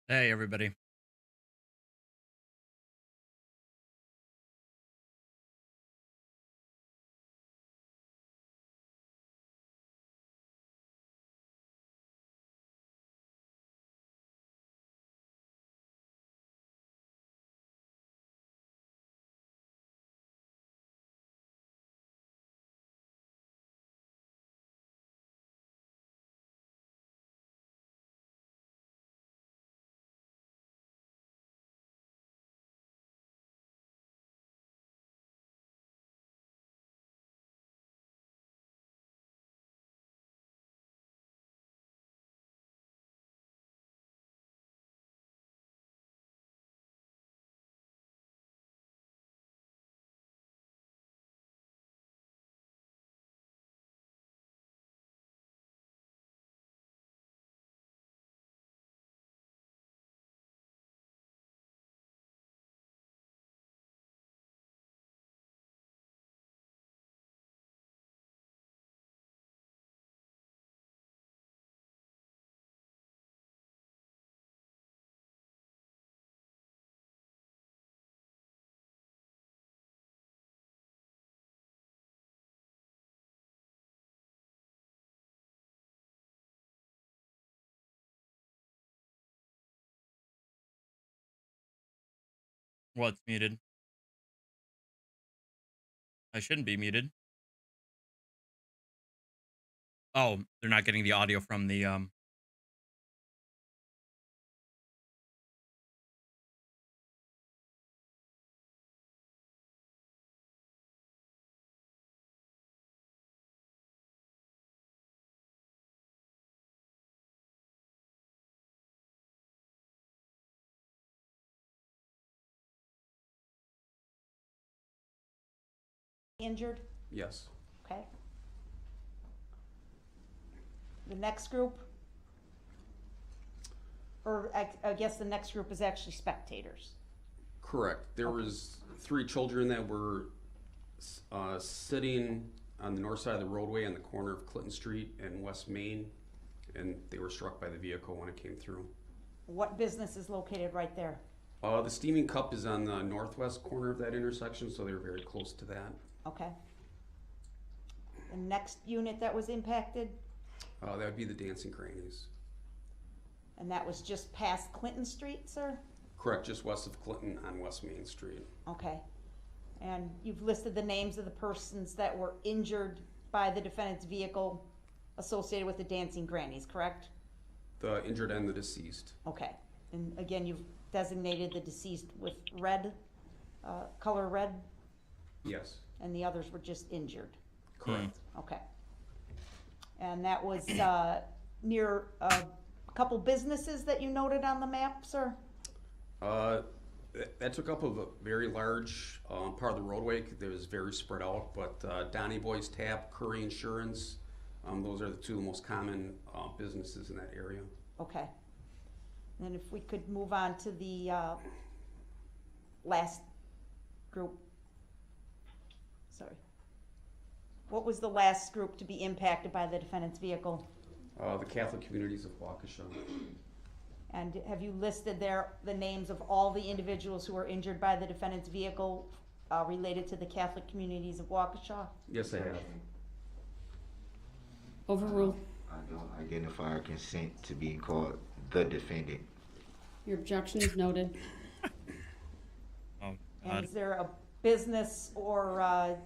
Hey, everybody. What's muted? I shouldn't be muted. Oh, they're not getting the audio from the. Injured? Yes. Okay. The next group? Or I guess the next group is actually spectators. Correct. There was 3 children that were sitting on the north side of the roadway on the corner of Clinton Street and West Main, and they were struck by the vehicle when it came through. What business is located right there? The Steaming Cup is on the northwest corner of that intersection, so they're very close to that. Okay. The next unit that was impacted? That would be the Dancing Grannies. And that was just past Clinton Street, sir? Correct, just west of Clinton on West Main Street. Okay. And you've listed the names of the persons that were injured by the defendant's vehicle associated with the Dancing Grannies, correct? The injured and the deceased. Okay. And again, you've designated the deceased with red, color red, Yes. and the others were just injured. Correct. Okay. And that was near a couple businesses that you noted on the map, sir? That took up a very large part of the roadway that was very spread out, but Donnie Boy's Tap, Curry Insurance, those are the 2 most common businesses in that area. Okay. And then if we could move on to the last group. Sorry. What was the last group to be impacted by the defendant's vehicle? The Catholic Communities of Waukesha. And have you listed there the names of all the individuals who were injured by the defendant's vehicle related to the Catholic Communities of Waukesha? Yes, I have. Overruled. I don't identify or consent to being called the defendant. Your objection is noted. Oh, And God. is there a business or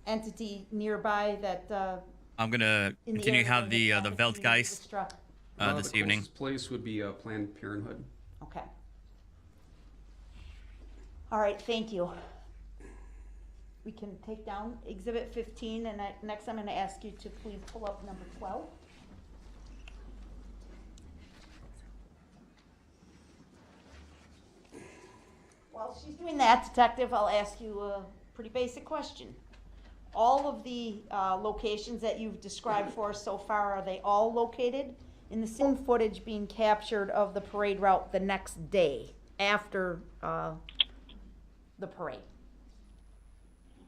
entity nearby that I'm gonna in the continue area have where the Catholic community was Weltgeist struck? this The evening. closest place would be Planned Parenthood. Okay. All right, thank you. We can take down Exhibit 15, and next I'm gonna ask you to please pull up number 12. While she's doing that, Detective, I'll ask you a pretty basic question. All of the locations that you've described for us so far, are they all located in the same footage being captured of the parade route the next day after the parade?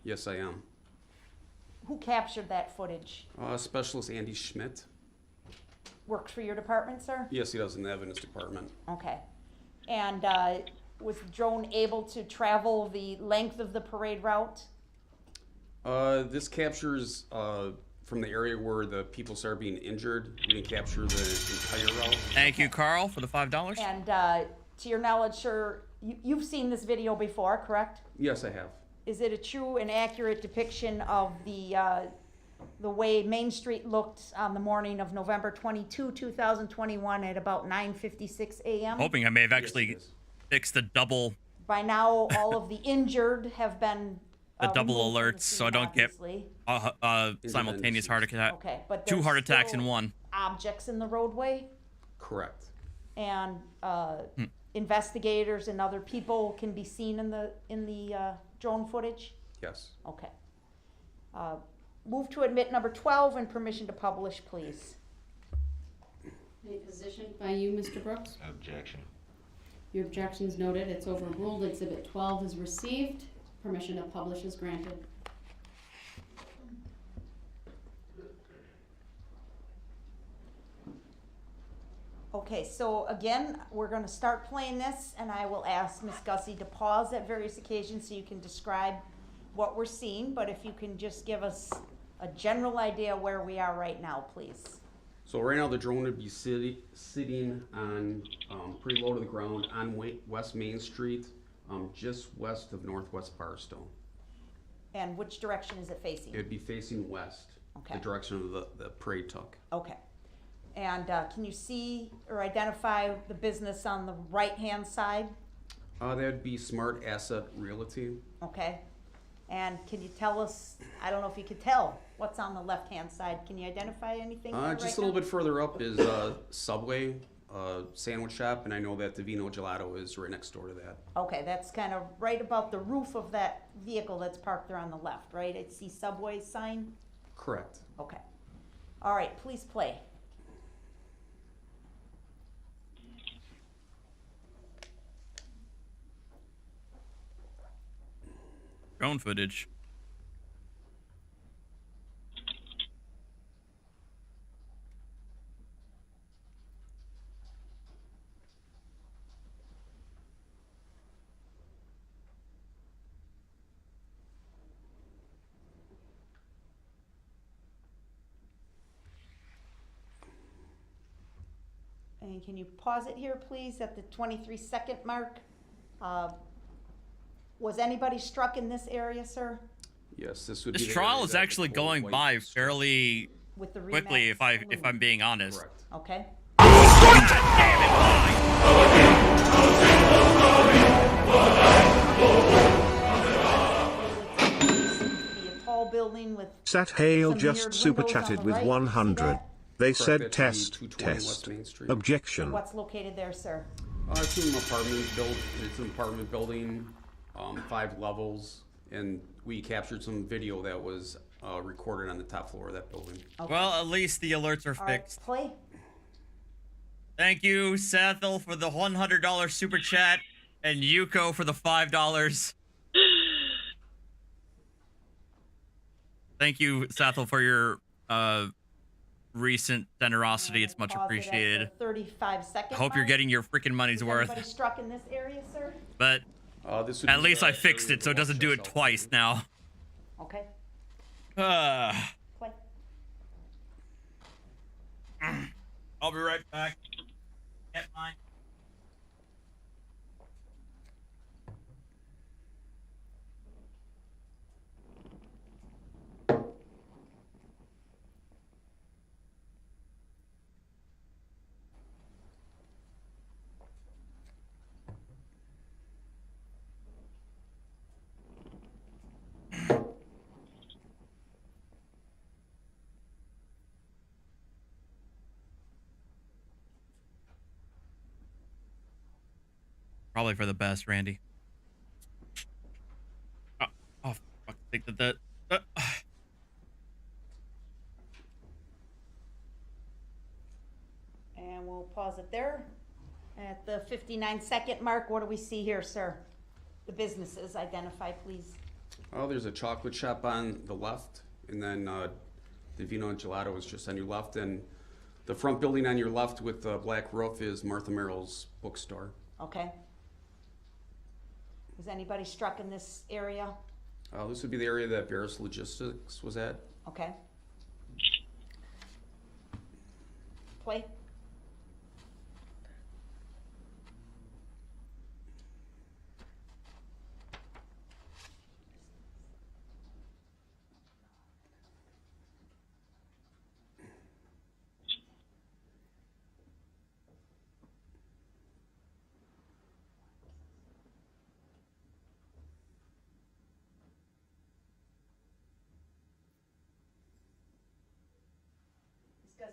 Yes, I am. Who captured that footage? Specialist Andy Schmidt. Works for your department, sir? Yes, he does in the evidence department. Okay. And was the drone able to travel the length of the parade route? This captures from the area where the people started being injured. We didn't capture the entire route. Thank you, Carl, for the $5. And to your knowledge, sir, you've seen this video before, correct? Yes, I have. Is it a true and accurate depiction of the way Main Street looked on the morning of November 22, 2021 at about 9:56 a.m.? Hoping I may have Yes, actually it is. fixed the double By now, all of the injured have been double removed from the alerts, so I scene, don't get obviously. simultaneous heart attack. Okay, but Two there's heart attacks still in one. Objects in the roadway, Correct. and investigators and other people can be seen in the drone footage. Yes. Okay. Move to admit number 12 and permission to publish, please. Any position by you, Mr. Brooks? Objection. Your objection's noted. It's overruled. Exhibit 12 is received. Permission to publish is granted. Okay, so again, we're going to start playing this, and I will ask Ms. Gussie to pause at various occasions so you can describe what we're seeing, but if you can just give us a general idea where we are right now, please. So right now the drone would be sitting on pretty low to the ground on West Main Street, just west of Northwest Barstow. And which direction is it facing? It would be facing west, Okay. the direction of the parade took. Okay. And can you see or identify the business on the right-hand side? That would be Smart Asset Realty. Okay. And can you tell us, I don't know if you could tell, what's on the left-hand side? Can you identify anything there Just right a little now? bit further up is Subway sandwich shop, and I know that Divino Gelato is right next door to that. Okay, that's kind of right about the roof of that vehicle that's parked there on the left, right? I see Subway sign? Correct. Okay. All right, please play. Drone footage. And can you pause it here, please, at the 23-second mark? Was anybody struck in this area, sir? Yes, this would This be the trial area is that the actually full going white by strip- fairly With the quickly, Remax if I'm being honest. Correct. Okay. Be a tall building with Sat Hale some just mirrored super windows on chatted the with right. You see 100. that? They Correct, said that's test, 220 West test. Main Street. Objection. What's located there, sir? It's an apartment building, 5 levels, and we captured some video that was recorded on the top floor of that building. Okay. Well, at least the alerts are All right, fixed. play. Thank you, Sethel, for the $100 super chat, and Yuko for the $5. Thank you, Sethel, for your recent generosity. It's much Pause it at the appreciated. 35-second I hope you're mark. getting your freaking money's Was worth. anybody struck in this area, sir? But This would at be least the I fixed area it, so it of the doesn't do it Waukesha twice South. now. Okay, Uh, play. I'll be right back. Get mine. Probably for the best, Randy. Oh fuck! Think that. And we'll pause it there. At the 59-second mark, what do we see here, sir? The businesses, identify, please. There's a chocolate shop on the left, and then the Vino and Gelato is just on your left, and the front building on your left with the black roof is Martha Merrill's bookstore. Okay. Was anybody struck in this area? This would be the area that Barris Logistics was at. Okay. Play.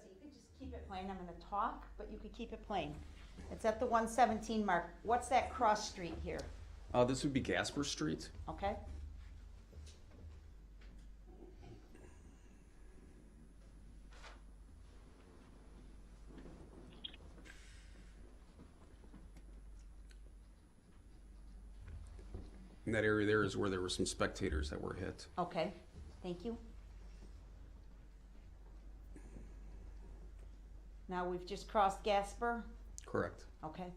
You could just keep it plain. I'm gonna talk, but you could keep it plain. It's at the 117 mark. What's that cross street here? This would be Gasper Street. Okay? In that area there is where there were some spectators that were hit. Okay, thank you. Now we've just crossed Gasper. Correct. Okay.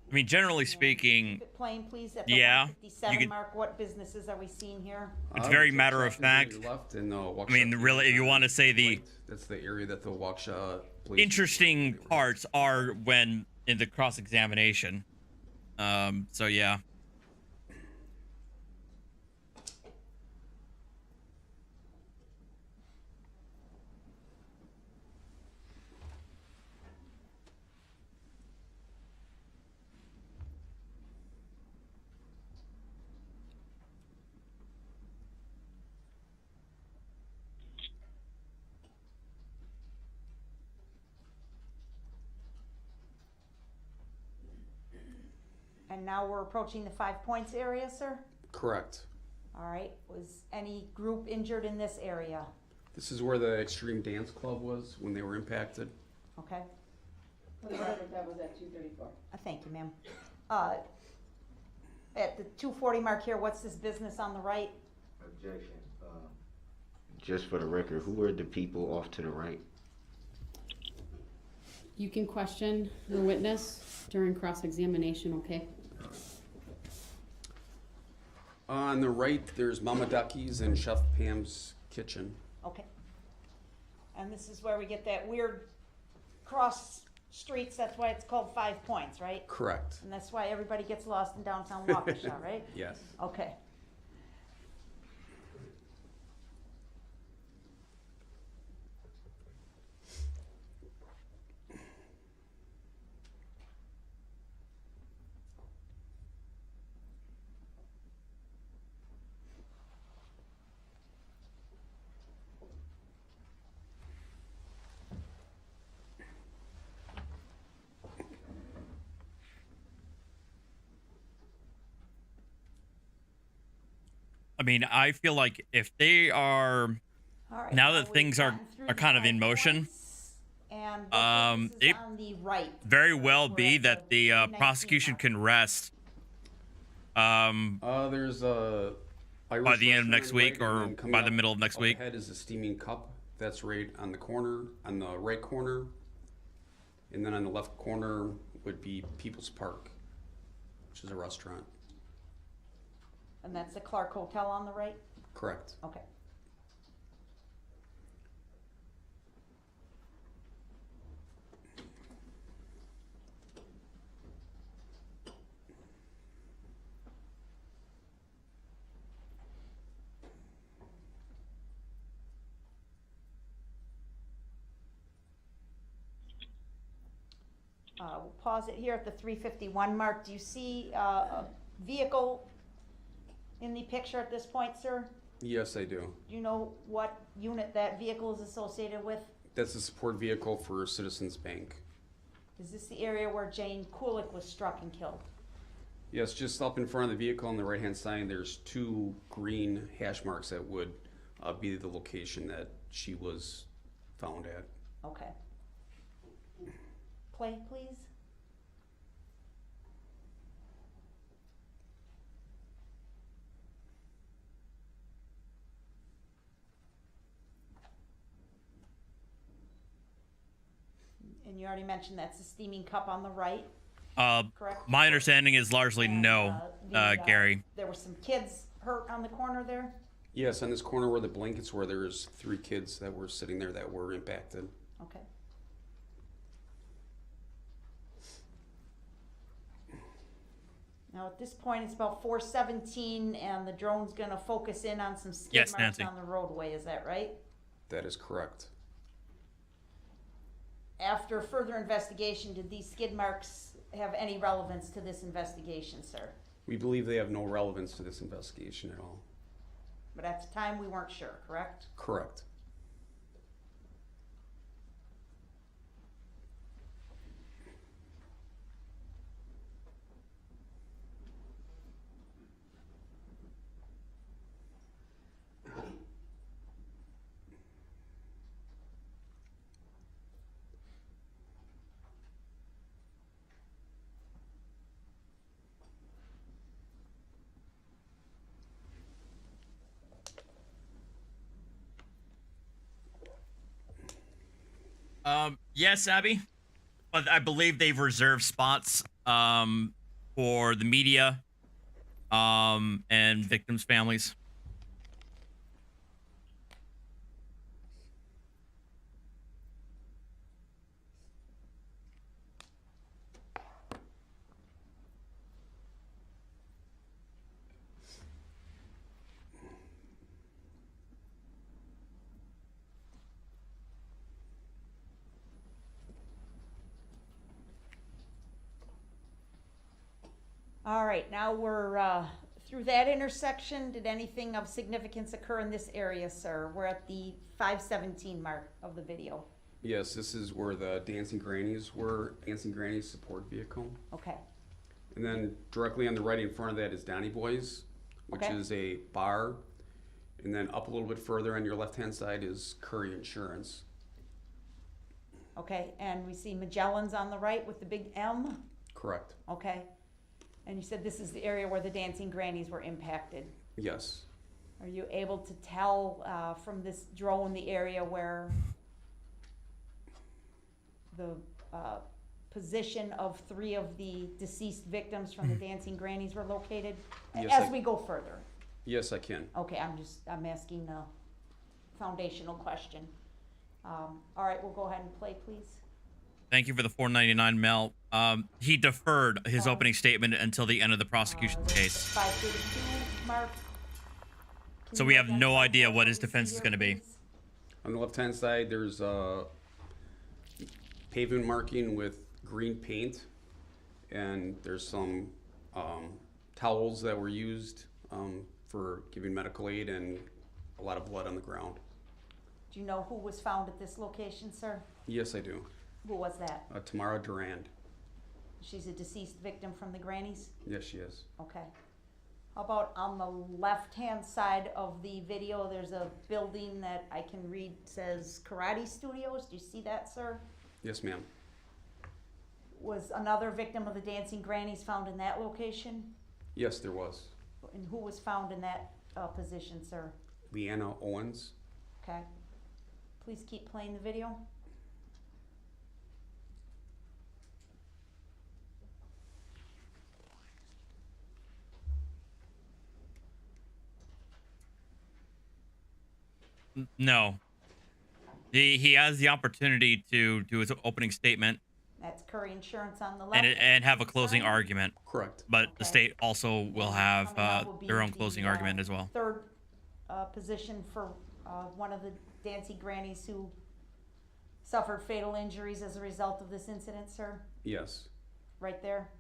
I mean, generally speaking, Keep it plain, please, at the Yeah, 157 you could- mark. What businesses are we seeing here? It's very just matter of checking to fact. your left and, I mean, really, if you want to say the that's the area that the Waukesha police. interesting parts are when in the cross-examination. So yeah. And now we're approaching the 5 points area, sir? Correct. All right, was any group injured in this area? This is where the Extreme Dance Club was when they were impacted. Okay, For the record, that was at 234. thank you, ma'am. At the 240 mark here, what's this business on the right? Objection. Just for the record, who were the people off to the right? You can question the witness during cross-examination, okay? On the right, there's Mama Ducky's and Chef Pam's kitchen. Okay. And this is where we get that weird cross streets, that's why it's called 5 points, right? Correct. And that's why everybody gets lost in downtown Waukesha, right? Yes. Okay. I mean, I feel like if they are All right. Now that we've things are gotten through kind the of in 5 motion, points, and this is it on the right. very well We're be at that the 319 prosecution mark. can rest There's a Irish by the end of restaurant next week right, and or then coming by the up middle of next week. Ahead is a steaming cup. That's right on the corner, on the right corner. And then on the left corner would be People's Park, which is a restaurant. And that's the Clark Hotel on the right? Correct. Okay. We'll pause it here at the 351 mark. Do you see a vehicle in the picture at this point, sir? Yes, I do. Do you know what unit that vehicle is associated with? That's a support vehicle for Citizens Bank. Is this the area where Jane Kulik was struck and killed? Yes, just up in front of the vehicle on the right-hand side, there's 2 green hash marks that would be the location that she was found at. Okay. Play, please. And you already mentioned that's the steaming cup on the right, correct? My understanding is largely And, no, Gary. There were some kids hurt on the corner there? Yes, on this corner where the blankets were, there's 3 kids that were sitting there that were impacted. Okay. Now, at this point, it's about 4:17, and the drone's gonna focus in on some skid Yes, marks Nancy. on the roadway, is that right? That is correct. After further investigation, did these skid marks have any relevance to this investigation, sir? We believe they have no relevance to this investigation at all. But at the time, we weren't sure, correct? Correct. Yes, Abby, but I believe they've reserved spots for the media and victims' families. All right, now we're through that intersection. Did anything of significance occur in this area, sir? We're at the 5:17 mark of the video. Yes, this is where the Dancing Grannies were, Dancing Grannies support vehicle. Okay, And then directly on the right in front of that is Donnie Boy's, which Okay. is a bar. And then up a little bit further on your left-hand side is Curry Insurance. okay, and we see Magellan's on the right with the big M. Correct. Okay, and you said this is the area where the Dancing Grannies were impacted. Yes. Are you able to tell from this drone the area where the position of 3 of the deceased victims from the Dancing Grannies were located? Yes, As I- we go further. Yes, I can. Okay, I'm asking a foundational question. All right, we'll go ahead and play, please. Thank you for the $4.99, Mel. He deferred his Oh. opening statement until the end of the prosecution's case. 5:32 mark. Can So you we have no identify idea what we his see defense is here, gonna be. please? On the left-hand side, there's a pavement marking with green paint. And there's some towels that were used for giving medical aid and a lot of blood on the ground. Do you know who was found at this location, sir? Yes, I do. Who was that? Tamara Durand. She's a deceased victim from the Grannies? Yes, she is. Okay. How about on the left-hand side of the video, there's a building that I can read says Karate Studios. Do you see that, sir? Yes, ma'am. Was another victim of the Dancing Grannies found in that location? Yes, there was. And who was found in that position, sir? Leanna Owens. Okay. Please keep playing the video. No. He has the opportunity to do his opening statement That's Curry Insurance on the left. and have a closing Sorry. argument, Correct. but the Okay. state also will have Coming up will be their own the, closing argument as well. Third position for one of the Dancing Grannies who suffered fatal injuries as a result of this incident, sir? Yes, Right there?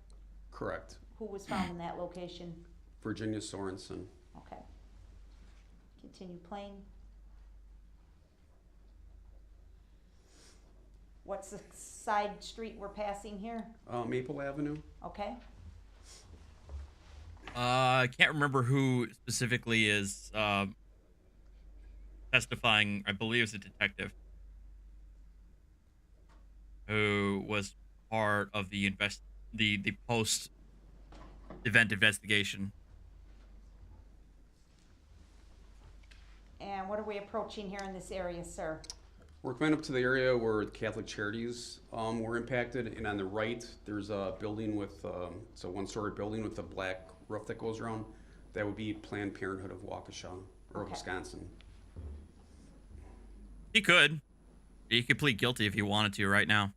correct. Who was found in that location? Virginia Sorensen. Okay. Continue playing. What's the side street we're passing here? Maple Avenue. Okay. I can't remember who specifically is testifying. I believe it's a detective. who was part of the post event investigation. And what are we approaching here in this area, sir? We're coming up to the area where Catholic Charities were impacted, and on the right, there's a building with, it's a one-story building with a black roof that goes around. That would be Planned Parenthood of Waukesha, or Okay. Wisconsin. He could plead guilty if he wanted to right now.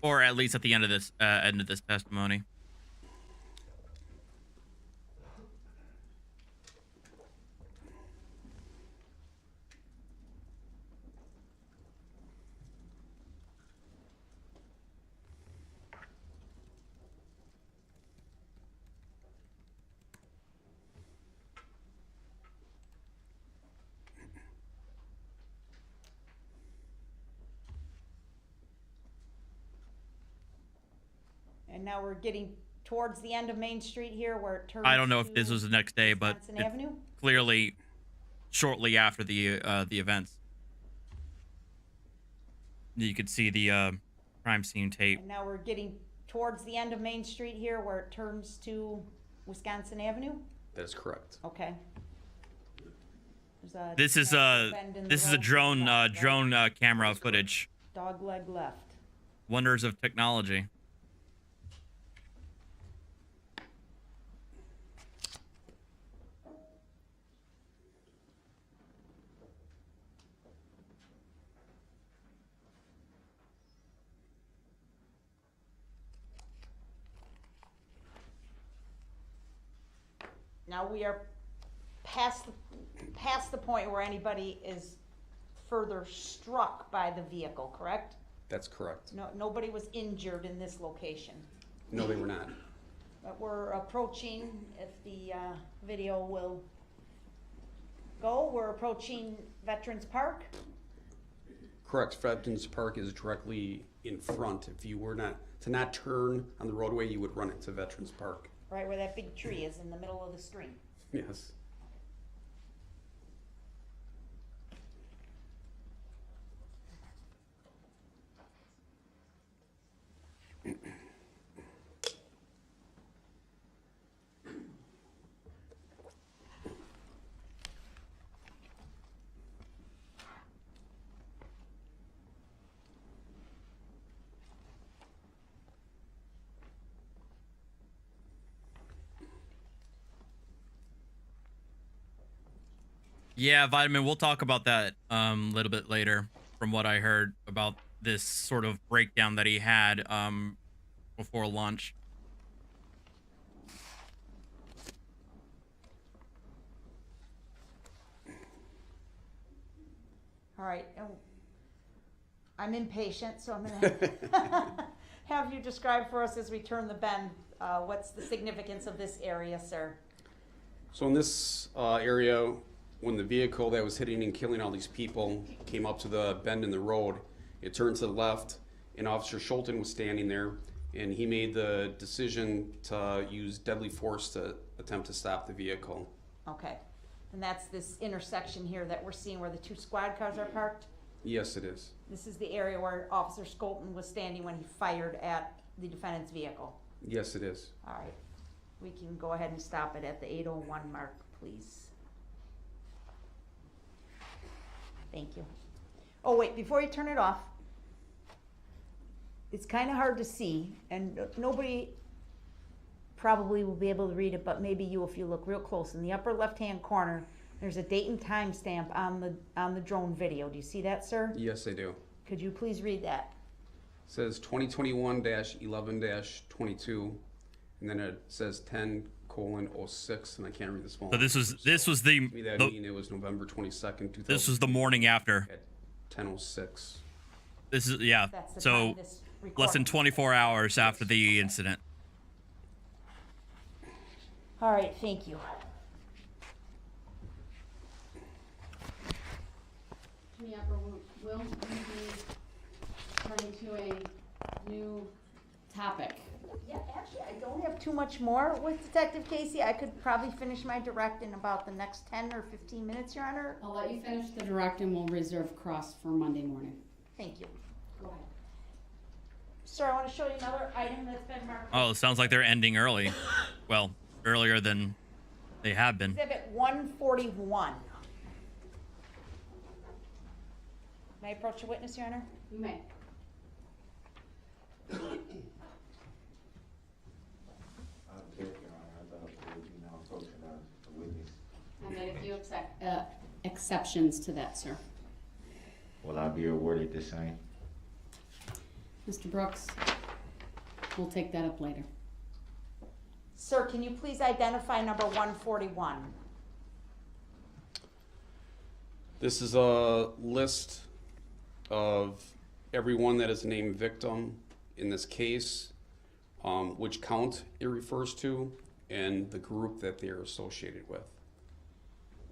Or at least at the end of this testimony. And now we're getting towards the end of Main Street here where it turns I don't know if this to was the next day, but Wisconsin it's Avenue? clearly shortly after the events. You could see the crime scene tape. And now we're getting towards the end of Main Street here where it turns to Wisconsin Avenue? That is correct. Okay. There's a This is bend in the a road to the drone left, right? camera footage. Dog leg left. Wonders of technology. Now we are past the point where anybody is further struck by the vehicle, correct? That's correct. No, nobody was injured in this location. No, they were not. But we're approaching, if the video will go, we're approaching Veterans Park. Correct. Veterans Park is directly in front. If you were to not turn on the roadway, you would run into Veterans Park. Right where that big tree is in the middle of the street. Yes. Yeah, Vitamin, we'll talk about that a little bit later from what I heard about this sort of breakdown that he had before lunch. All right. I'm impatient, so I'm gonna have you describe for us as we turn the bend, what's the significance of this area, sir? So in this area, when the vehicle that was hitting and killing all these people came up to the bend in the road, it turned to the left, and Officer Schulten was standing there, and he made the decision to use deadly force to attempt to stop the vehicle. Okay. And that's this intersection here that we're seeing where the two squad cars are parked? Yes, it is. This is the area where Officer Schulten was standing when he fired at the defendant's vehicle? Yes, it is. All right. We can go ahead and stop it at the 8:01 mark, please. Thank you. Oh, wait, before you turn it off, it's kind of hard to see, and nobody probably will be able to read it, but maybe you if you look real close. In the upper left-hand corner, there's a date and time stamp on the drone video. Do you see that, sir? Yes, I do. Could you please read that? It says 2021-11-22, and then it says 10:06, and I can't read the small. So this was To me, that mean it was November 22nd, 2000. this was the morning after. At 10:06. This is yeah. That's the So time this less than recording- 24 hours after the incident. All right, thank you. Yeah, but will we be turning to a new topic? Yeah, actually, I don't have too much more with Detective Casey. I could probably finish my direct in about the next 10 or 15 minutes, Your Honor. I'll let you finish the direct and we'll reserve cross for Monday morning. Thank you. Go ahead. Sir, I want to show you another item that's been marked. Oh, it sounds like they're ending early. Well, earlier than they have been. Exhibit 141. May I approach the witness, Your Honor? You may. I made a few exceptions to that, sir. Will I be awarded the same? Mr. Brooks, we'll take that up later. Sir, can you please identify number 141? This is a list of everyone that is named victim in this case, which count it refers to, and the group that they are associated with.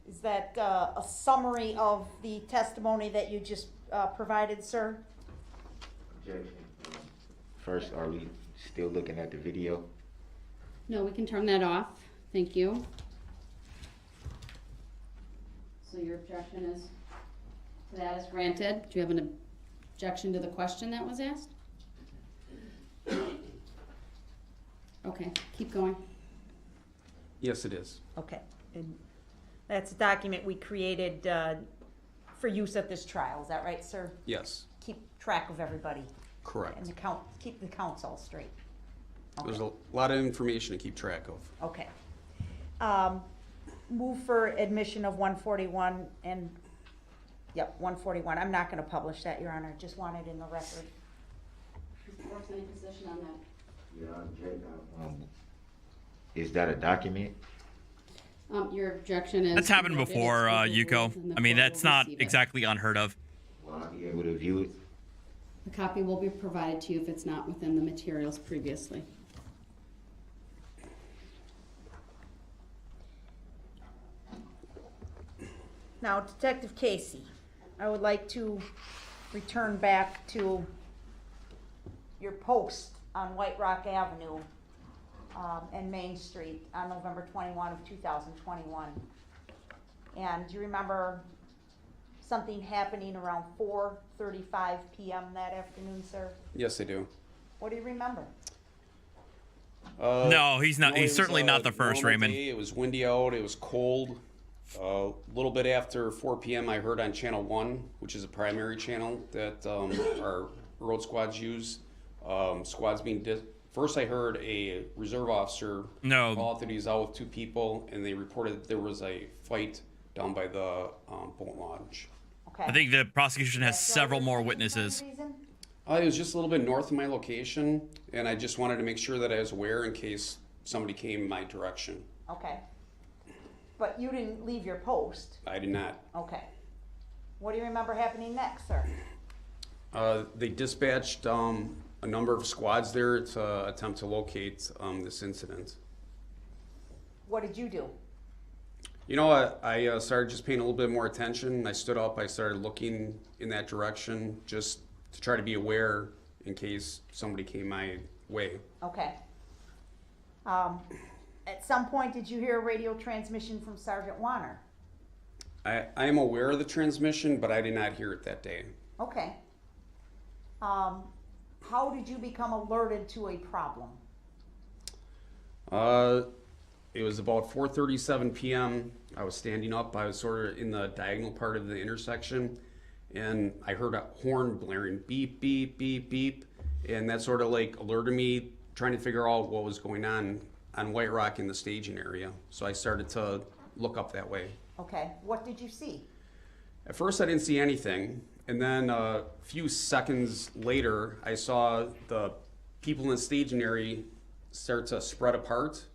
Is that a summary of the testimony that you just provided, sir? Objection. First, are we still looking at the video? No, we can turn that off. Thank you. So your objection is, that is granted. Do you have an objection to the question that was asked? Okay, keep going. Yes, it is. Okay. And that's a document we created for use at this trial. Is that right, sir? Yes, Keep track of everybody correct. and keep the counts all straight. There's a lot of information to keep track of. Okay. Move for admission of 141 and, yep, 141. I'm not gonna publish that, Your Honor. Just want it in the record. Mr. Brooks, any position on that? Yeah, I object. Is that a document? Your objection is. That's happened that it is before, overruled Yuko. and the I mean, court that's will not receive it. exactly unheard of. Will I be able to view it? The copy will be provided to you if it's not within the materials previously. Now, Detective Casey, I would like to return back to your post on White Rock Avenue and Main Street on November 21 of 2021. And do you remember something happening around 4:35 p.m. that afternoon, sir? Yes, I do. What do you remember? No, he's not. no, He's it was certainly a not the first, normal Raymond. day. It was windy out. It was cold. A little bit after 4 p.m., I heard on Channel 1, which is a primary channel that our road squads use. Squads being first, I heard a reserve officer No. call out that he's out with two people, and they reported that there was a fight down by the boat launch. Okay. I think the prosecution has That's the several other more reason? witnesses. It was just a little bit north of my location, and I just wanted to make sure that I was aware in case somebody came my direction. Okay. But you didn't leave your post. I did not. Okay. What do you remember happening next, sir? They dispatched a number of squads there to attempt to locate this incident. What did you do? You know what? I started just paying a little bit more attention. I stood up. I started looking in that direction just to try to be aware in case somebody came my way. Okay. At some point, did you hear a radio transmission from Sergeant Warner? I am aware of the transmission, but I did not hear it that day. Okay. How did you become alerted to a problem? It was about 4:37 p.m. I was standing up. I was sort of in the diagonal part of the intersection, and I heard a horn blaring, beep, beep, beep, beep, and that sort of like alerted me, trying to figure out what was going on White Rock in the staging area. So I started to look up that way. Okay. What did you see? At first, I didn't see anything, and then a few seconds later, I saw the people in the staging area start to spread apart,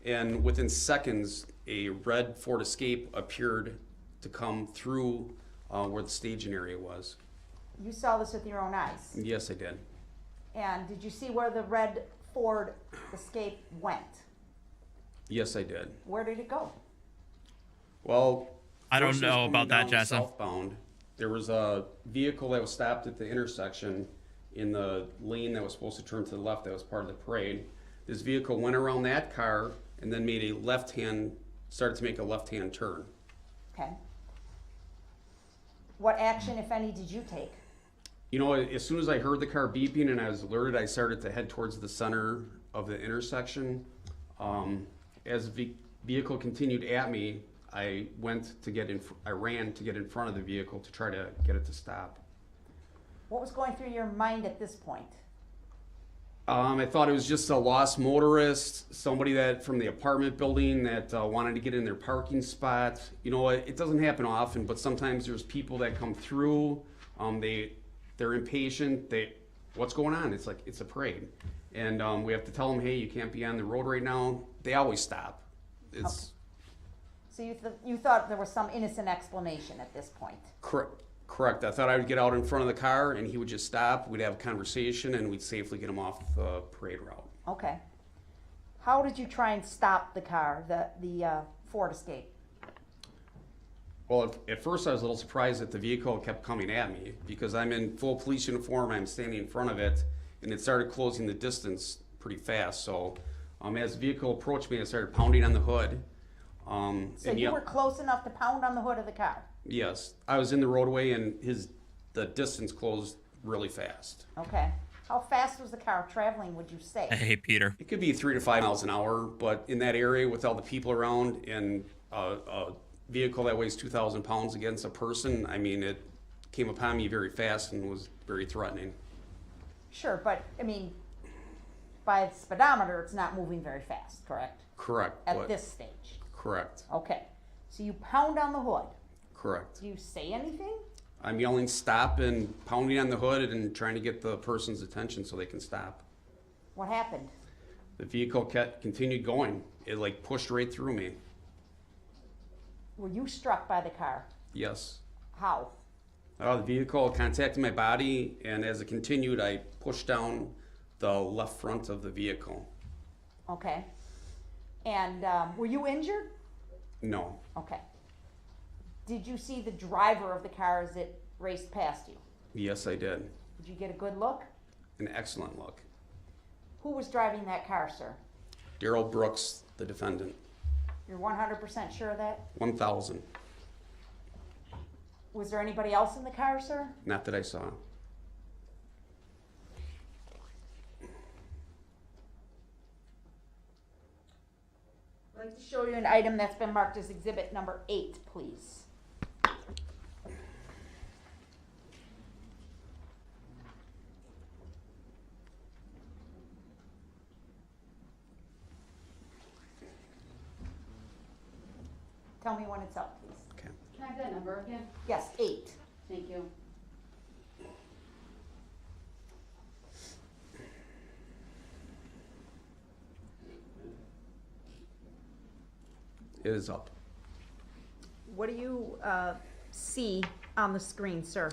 and within seconds, a red Ford Escape appeared to come through where the staging area was. You saw this with your own eyes. Yes, I did. And did you see where the red Ford Escape went? Yes, I did. Where did it go? Well, I don't first it was know coming about that, down Jessa. Southbound. There was a vehicle that was stopped at the intersection in the lane that was supposed to turn to the left that was part of the parade. This vehicle went around that car and then started to make a left-hand turn. Okay. What action, if any, did you take? You know, as soon as I heard the car beeping and I was alerted, I started to head towards the center of the intersection. As the vehicle continued at me, I ran to get in front of the vehicle to try to get it to stop. What was going through your mind at this point? I thought it was just a lost motorist, somebody that from the apartment building that wanted to get in their parking spot. You know, it doesn't happen often, but sometimes there's people that come through. They're impatient. What's going on? It's like it's a parade, and we have to tell them, hey, you can't be on the road right now. They always stop. It's So you thought there was some innocent explanation at this point? Correct. I thought I would get out in front of the car and he would just stop. We'd have a conversation and we'd safely get him off the parade route. Okay. How did you try and stop the car, the Ford Escape? Well, at first I was a little surprised that the vehicle kept coming at me because I'm in full police uniform. I'm standing in front of it and it started closing the distance pretty fast. So as the vehicle approached me, I started pounding on the hood. So you were close enough to pound on the hood of the car? Yes, I was in the roadway and the distance closed really fast. Okay. How fast was the car traveling, would you say? Hey, Peter. It could be 3 to 5 miles an hour, but in that area with all the people around and a vehicle that weighs 2,000 pounds against a person, I mean, it came upon me very fast and was very threatening. Sure, but I mean, by the speedometer, it's not moving very fast, correct? Correct. At this stage? Correct. Okay. So you pound on the hood. Correct. Do you say anything? I'm yelling stop and pounding on the hood and trying to get the person's attention so they can stop. What happened? The vehicle continued going. It like pushed right through me. Were you struck by the car? Yes. How? The vehicle contacted my body, and as it continued, I pushed down the left front of the vehicle. Okay. And were you injured? No. Okay. Did you see the driver of the car as it raced past you? Yes, I did. Did you get a good look? An excellent look. Who was driving that car, sir? Daryl Brooks, the defendant. You're 100% sure of that? 1,000. Was there anybody else in the car, sir? Not that I saw. I'd like to show you an item that's been marked as exhibit number 8, please. Tell me when it's up, please. Okay. Can I have that number again? Yes, 8. Thank you. It is up. What do you see on the screen, sir?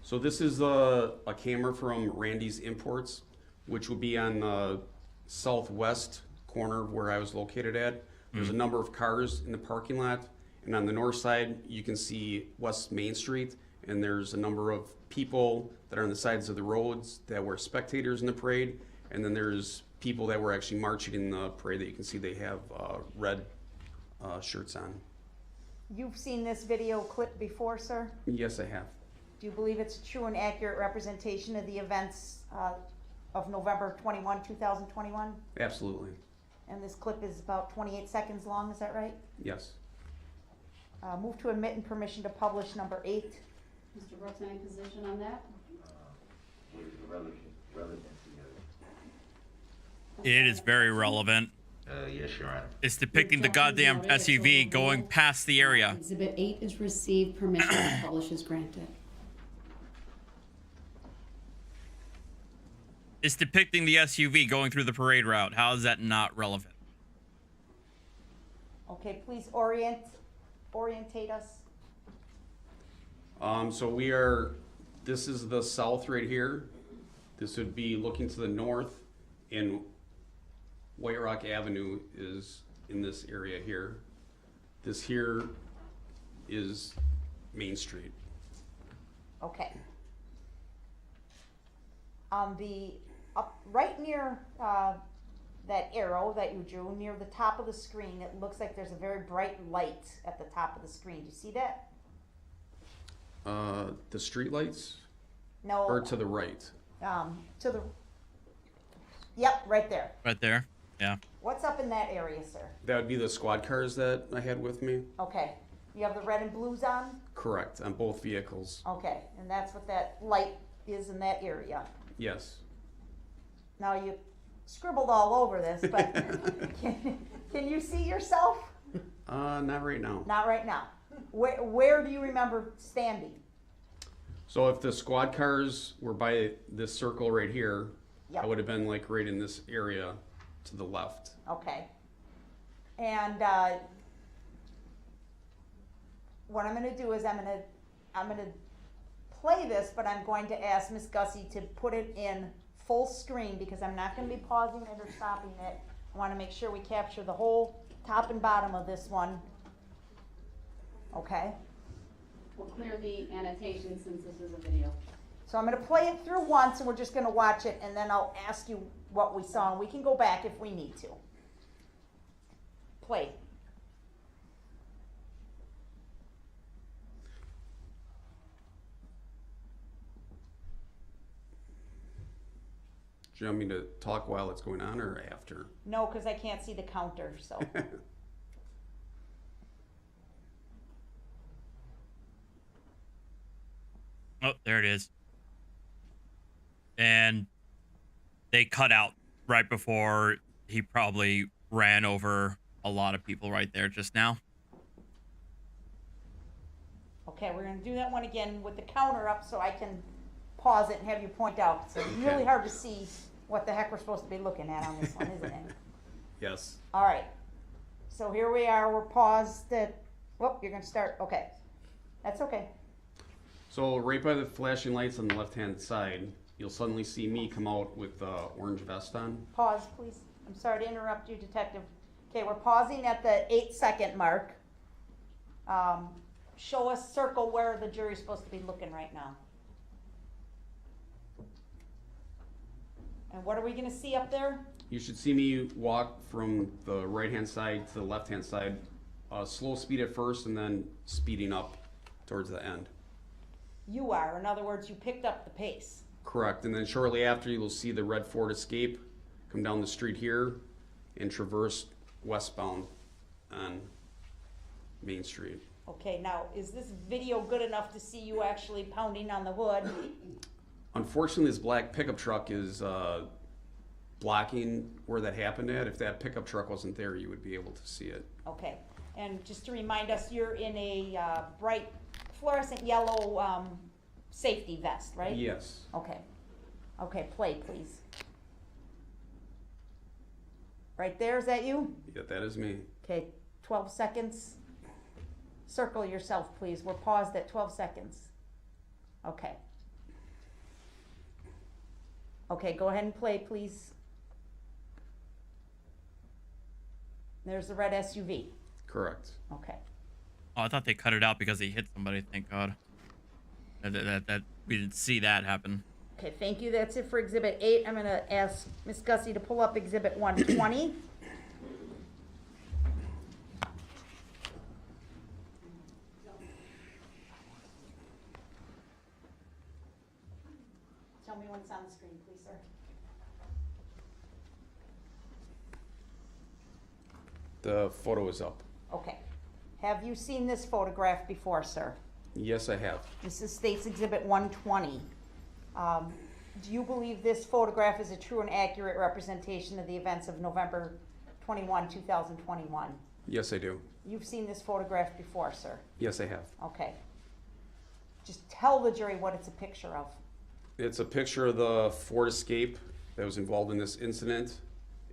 So this is a camera from Randy's Imports, which would be on the southwest corner of where I was located at. There's a number of cars in the parking lot, and on the north side, you can see West Main Street, and there's a number of people that are on the sides of the roads that were spectators in the parade, and then there's people that were actually marching in the parade that you can see they have red shirts on. You've seen this video clip before, sir? Yes, I have. Do you believe it's true and accurate representation of the events of November 21, 2021? Absolutely. And this clip is about 28 seconds long, is that right? Yes. Move to admit and permission to publish number 8. Mr. Brooks, any position on that? What is the relevancy of It is very relevant. it? Yes, Your Honor. It's depicting the goddamn SUV going past the area. Exhibit 8 is received, permission to publish is granted. It's depicting the SUV going through the parade route. How is that not relevant? Okay, please orientate us. So this is the south right here. This would be looking to the north, and White Rock Avenue is in this area here. This here is Main Street. Okay. Right near that arrow that you drew near the top of the screen, it looks like there's a very bright light at the top of the screen. Do you see that? The street lights? No. Or to the right? To the, yep, right there. Right there. Yeah. What's up in that area, sir? That would be the squad cars that I had with me? Okay. You have the red and blues on? Correct, on both vehicles. Okay, and that's what that light is in that area. Yes. Now, you scribbled all over this, but can you see yourself? Not right now. Not right now. Where do you remember standing? So if the squad cars were by this circle right here, Yep. I would have been like right in this area to the left. Okay. And what I'm going to do is I'm going to play this, but I'm going to ask Miss Gussie to put it in full screen because I'm not going to be pausing it or stopping it. I want to make sure we capture the whole top and bottom of this one. Okay. We'll clear the annotation since this is a video. So I'm going to play it through once, and we're just going to watch it, and then I'll ask you what we saw, and we can go back if we need to. Play. Do you want me to talk while it's going on or after? No, because I can't see the counter, so. Oh, there it is. And they cut out right before he probably ran over a lot of people right there just now. Okay, we're going to do that one again with the counter up so I can pause it and have you point out. It's really Okay. hard to see what the heck we're supposed to be looking at on this one, isn't it? Yes. All right. So here we are. We're paused at, whoop, you're going to start. Okay. That's okay. So right by the flashing lights on the left-hand side, you'll suddenly see me come out with the orange vest on. Pause, please. I'm sorry to interrupt you, Detective. Okay, we're pausing at the 8-second mark. Show us, circle where the jury's supposed to be looking right now. And what are we gonna see up there? You should see me walk from the right-hand side to the left-hand side, slow speed at first and then speeding up towards the end. You are. In other words, you picked up the pace. Correct, and then shortly after you will see the red Ford Escape come down the street here and traverse westbound on Main Street. Okay, now, is this video good enough to see you actually pounding on the hood? Unfortunately, this black pickup truck is blocking where that happened at. If that pickup truck wasn't there, you would be able to see it. Okay, and just to remind us, you're in a bright fluorescent yellow safety vest, right? Yes. Okay. Okay, play, please. Right there, is that you? Yeah, that is me. Okay, 12 seconds. Circle yourself, please. We're paused at 12 seconds. Okay. Okay, go ahead and play, please. There's the red SUV. Correct. Okay. Oh, I thought they cut it out because he hit somebody. Thank God. That we didn't see that happen. Okay, thank you. That's it for Exhibit 8. I'm going to ask Ms. Gussie to pull up Exhibit 120. Tell me when it's on the screen, please, sir. The photo is up. Okay. Have you seen this photograph before, sir? Yes, I have. This is State's Exhibit 120. Do you believe this photograph is a true and accurate representation of the events of November 21, 2021? Yes, I do. You've seen this photograph before, sir? Yes, I have. Okay. Just tell the jury what it's a picture of. It's a picture of the Ford Escape that was involved in this incident,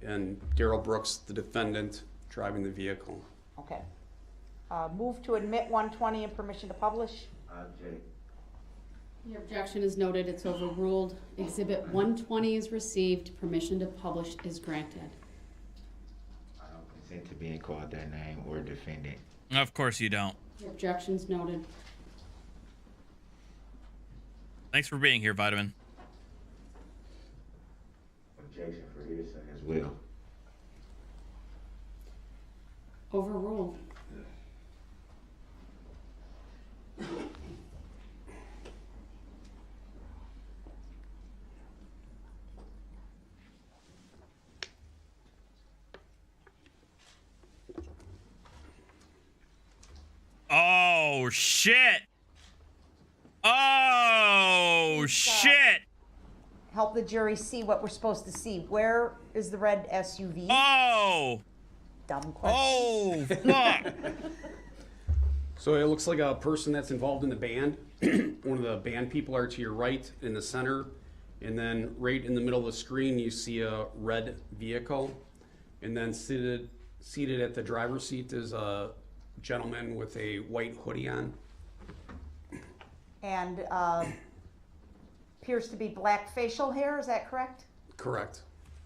and Darrell Brooks, the defendant, driving the vehicle. Okay. Move to admit 120 and permission to publish. Object. Your objection is noted, it's overruled. Exhibit 120 is received, permission to publish is granted. I don't consent to being called that name or defendant. Of course you don't. Your objection's noted. Thanks for being here, Vitamin. Objection for hearsay as well. Overruled. Oh shit! Oh shit! Help the jury see what we're supposed to see. Where is the red SUV? Oh! Dumb question. Oh fuck! So it looks like a person that's involved in the band. One of the band people are to your right in the center. And then right in the middle of the screen, you see a red vehicle. And then seated at the driver's seat is a gentleman with a white hoodie on. And appears to be black facial hair, is that correct? Correct.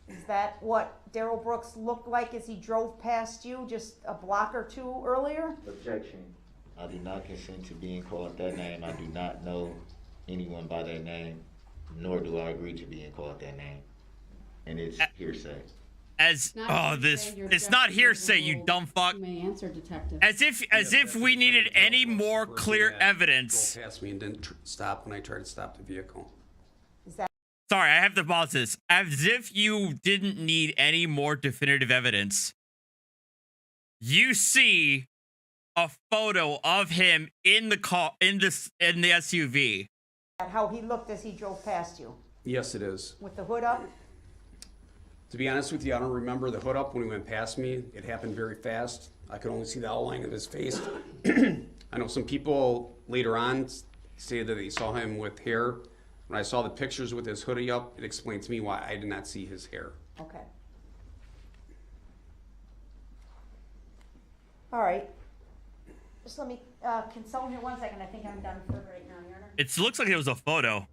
Is that what Darrell Brooks looked like as he drove past you just a block or two earlier? Objection. I do not consent to being called that name. I do not know anyone by that name, nor do I agree to being called that name. And it's hearsay. It's not hearsay, you dumb fuck. You may answer, detective. As if we needed any more Person clear that evidence. drove past me and didn't stop when I tried to stop the vehicle. Is that Sorry, I have to pause this. As if you didn't need any more definitive evidence. You see a photo of him in the car, in the SUV. how he looked as he drove past you? Yes, it is. With the hood up? To be honest with you, I don't remember the hood up when he went past me. It happened very fast. I could only see the outline of his face. I know some people later on say that they saw him with hair. When I saw the pictures with his hoodie up, it explained to me why I did not see his hair. Okay. All right. Just let me consult here 1 second. I think I'm done for right now, Your Honor. It looks like it was a photo.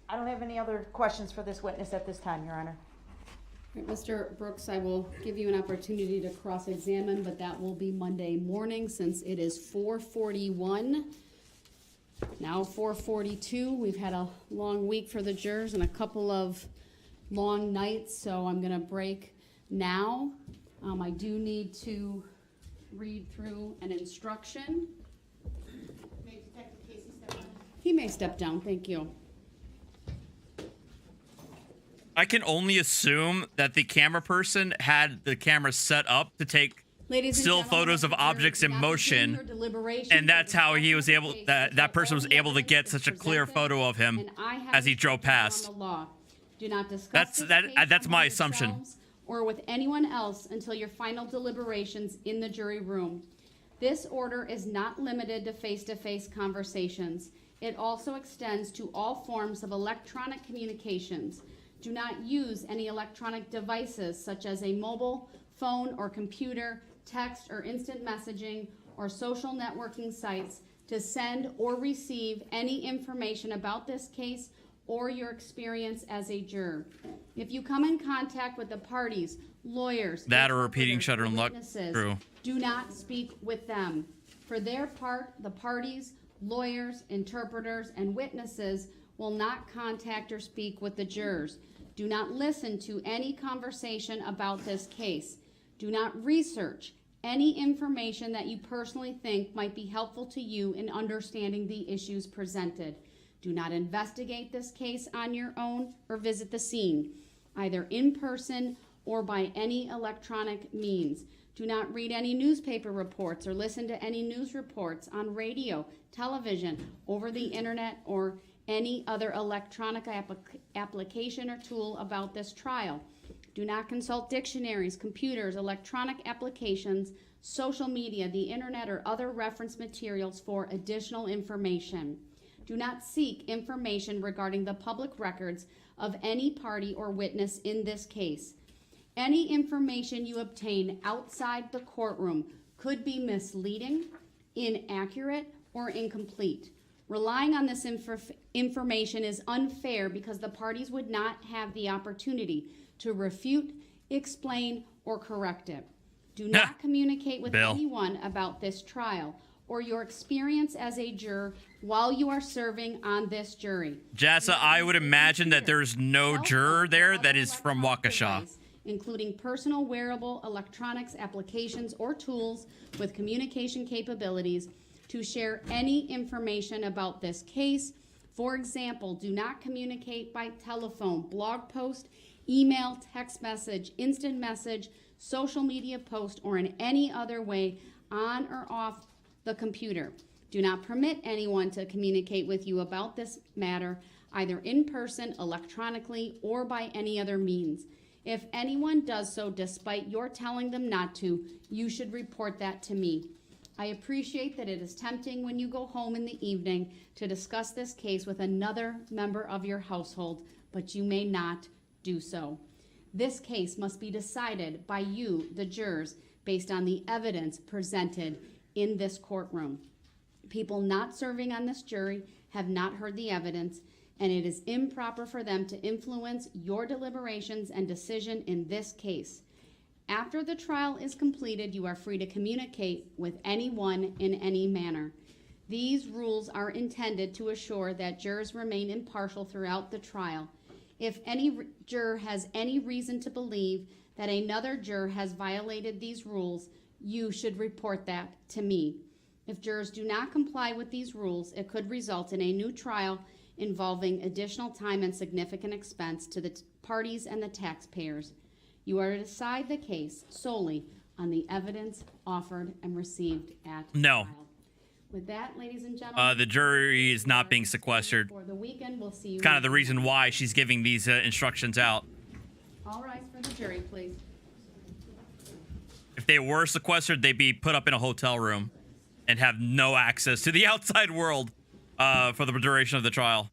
I don't have any other questions for this witness at this time, Your Honor. All right, Mr. Brooks, I will give you an opportunity to cross-examine, but that will be Monday morning since it is 4:41. Now 4:42. We've had a long week for the jurors and a couple of long nights, so I'm going to break now. I do need to read through an instruction. May Detective Casey step down? He may step down, thank you. I can only assume that the camera person had the camera set up to take Ladies and still gentlemen, photos of the objects jury in do not begin motion, your deliberations and that's until how he the was able case that is that person was all the able to get evidence such a is clear presented, photo of him and I have as he drove instructions past. on the law. Do not discuss That's- this that- case that's my among assumption. yourselves or with anyone else until your final deliberations in the jury room. This order is not limited to face-to-face conversations. It also extends to all forms of electronic communications. Do not use any electronic devices such as a mobile phone or computer, text or instant messaging, or social networking sites to send or receive any information about this case or your experience as a juror. If you come in contact with the parties, lawyers, That or repeating interpreters, Shutter or and Luck witnesses, crew. do not speak with them. For their part, the parties, lawyers, interpreters, and witnesses will not contact or speak with the jurors. Do not listen to any conversation about this case. Do not research any information that you personally think might be helpful to you in understanding the issues presented. Do not investigate this case on your own or visit the scene, either in person or by any electronic means. Do not read any newspaper reports or listen to any news reports on radio, television, over the internet, or any other electronic application or tool about this trial. Do not consult dictionaries, computers, electronic applications, social media, the internet, or other reference materials for additional information. Do not seek information regarding the public records of any party or witness in this case. Any information you obtain outside the courtroom could be misleading, inaccurate, or incomplete. Relying on this information is unfair because the parties would not have the opportunity to refute, explain, or correct it. Do not communicate with Bill. anyone about this trial or your experience as a juror while you are serving on this jury. Jassa, I would imagine that there's no Cell juror phone there or that other is from electronic Waukesha. device, including personal wearable electronics applications or tools with communication capabilities, to share any information about this case. For example, do not communicate by telephone, blog post, email, text message, instant message, social media post, or in any other way on or off the computer. Do not permit anyone to communicate with you about this matter, either in person, electronically, or by any other means. If anyone does so despite your telling them not to, you should report that to me. I appreciate that it is tempting when you go home in the evening to discuss this case with another member of your household, but you may not do so. This case must be decided by you, the jurors, based on the evidence presented in this courtroom. People not serving on this jury have not heard the evidence, and it is improper for them to influence your deliberations and decision in this case. After the trial is completed, you are free to communicate with anyone in any manner. These rules are intended to assure that jurors remain impartial throughout the trial. If any juror has any reason to believe that another juror has violated these rules, you should report that to me. If jurors do not comply with these rules, it could result in a new trial involving additional time and significant expense to the parties and the taxpayers. You are to decide the case solely on the evidence offered and received at No. trial. With that, ladies and gentlemen, The jury is not being sequestered. for the weekend, we'll see you. Kind of the reason why she's giving these instructions out. All rise for the jury, please. If they were sequestered, they'd be put up in a hotel room and have no access to the outside world for the duration of the trial.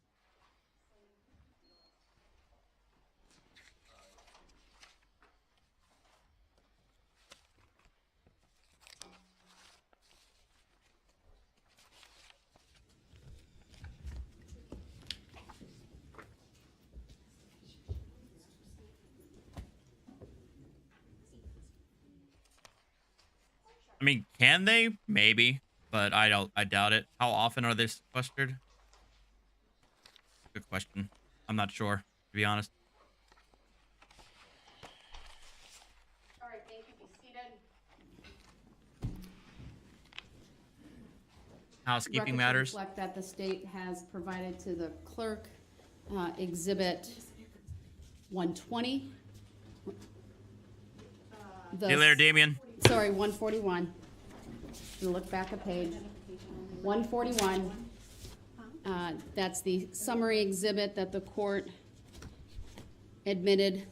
I mean, can they? Maybe, but I doubt it. How often are they sequestered? Good question. I'm not sure, to be honest. All right, thank you. Be seated. Housekeeping Records matters. reflect that the state has provided to the clerk Exhibit 120. See you later, Damien. Sorry, 141. You look back a page. 141. That's the summary exhibit that the court admitted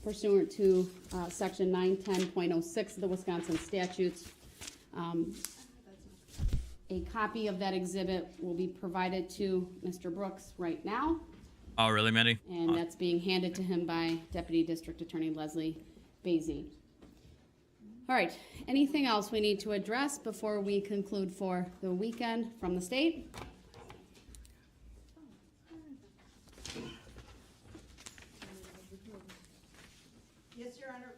pursuant to section 910.06 of the Wisconsin statutes. A copy of that exhibit will be provided to Mr. Brooks right now. Oh, really, Mandy? And that's being handed to him by Deputy District Attorney Leslie Basie. All right, anything else we need to address before we conclude for the weekend from the state? Yes, Your Honor.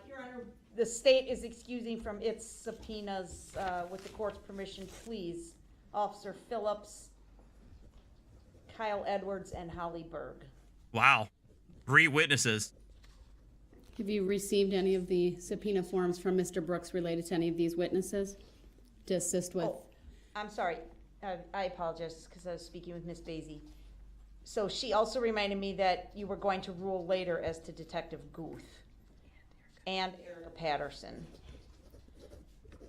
Your Honor, the state is excusing from its subpoenas, with the court's permission, please, Officer Phillips, Kyle Edwards, and Holly Berg. Wow. 3 witnesses. Have you received any of the subpoena forms from Mr. Brooks related to any of these witnesses to assist with? Oh, I'm sorry. I apologize because I was speaking with Miss Basie. So she also reminded me that you were going to rule later as to Detective Guth and Erica Patterson.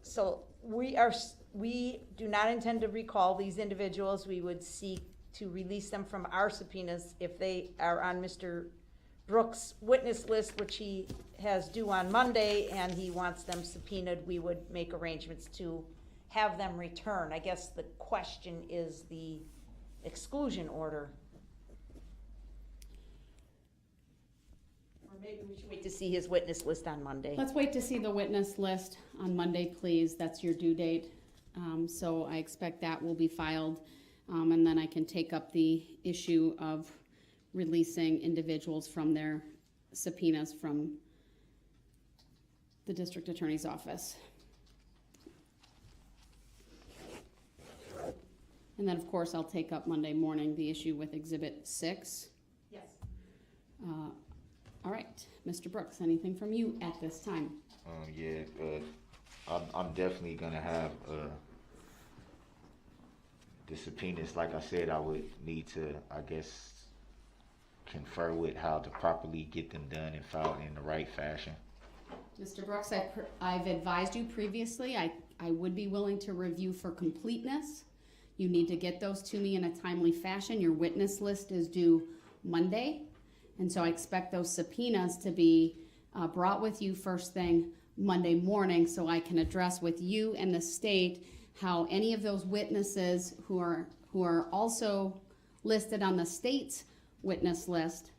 So we do not intend to recall these individuals. We would seek to release them from our subpoenas if they are on Mr. Brooks' witness list, which he has due on Monday, and he wants them subpoenaed. We would make arrangements to have them return. I guess the question is the exclusion order. Or maybe we should wait to see his witness list on Monday. Let's wait to see the witness list on Monday, please. That's your due date. So I expect that will be filed, and then I can take up the issue of releasing individuals from their subpoenas from the district attorney's office. And then, of course, I'll take up Monday morning the issue with Exhibit 6. Yes. All right, Mr. Brooks, anything from you at this time? I'm definitely gonna have the subpoenas. Like I said, I would need to, I guess, confer with how to properly get them done and filed in the right fashion. Mr. Brooks, I've advised you previously, I would be willing to review for completeness. You need to get those to me in a timely fashion. Your witness list is due Monday, and so I expect those subpoenas to be brought with you first thing Monday morning, so I can address with you and the state how any of those witnesses who are also listed on the state's witness list,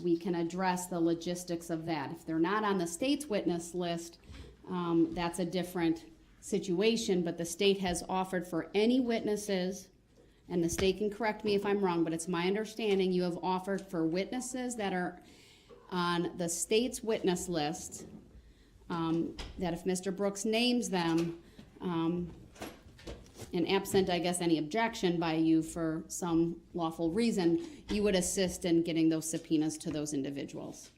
we can address the logistics of that. If they're not on the state's witness list, that's a different situation, but the state has offered for any witnesses, and the state can correct me if I'm wrong, but it's my understanding you have offered for witnesses that are on the state's witness list, that if Mr. Brooks names them, and absent, I guess, any objection by you for some lawful reason, you would assist in getting those subpoenas to those individuals.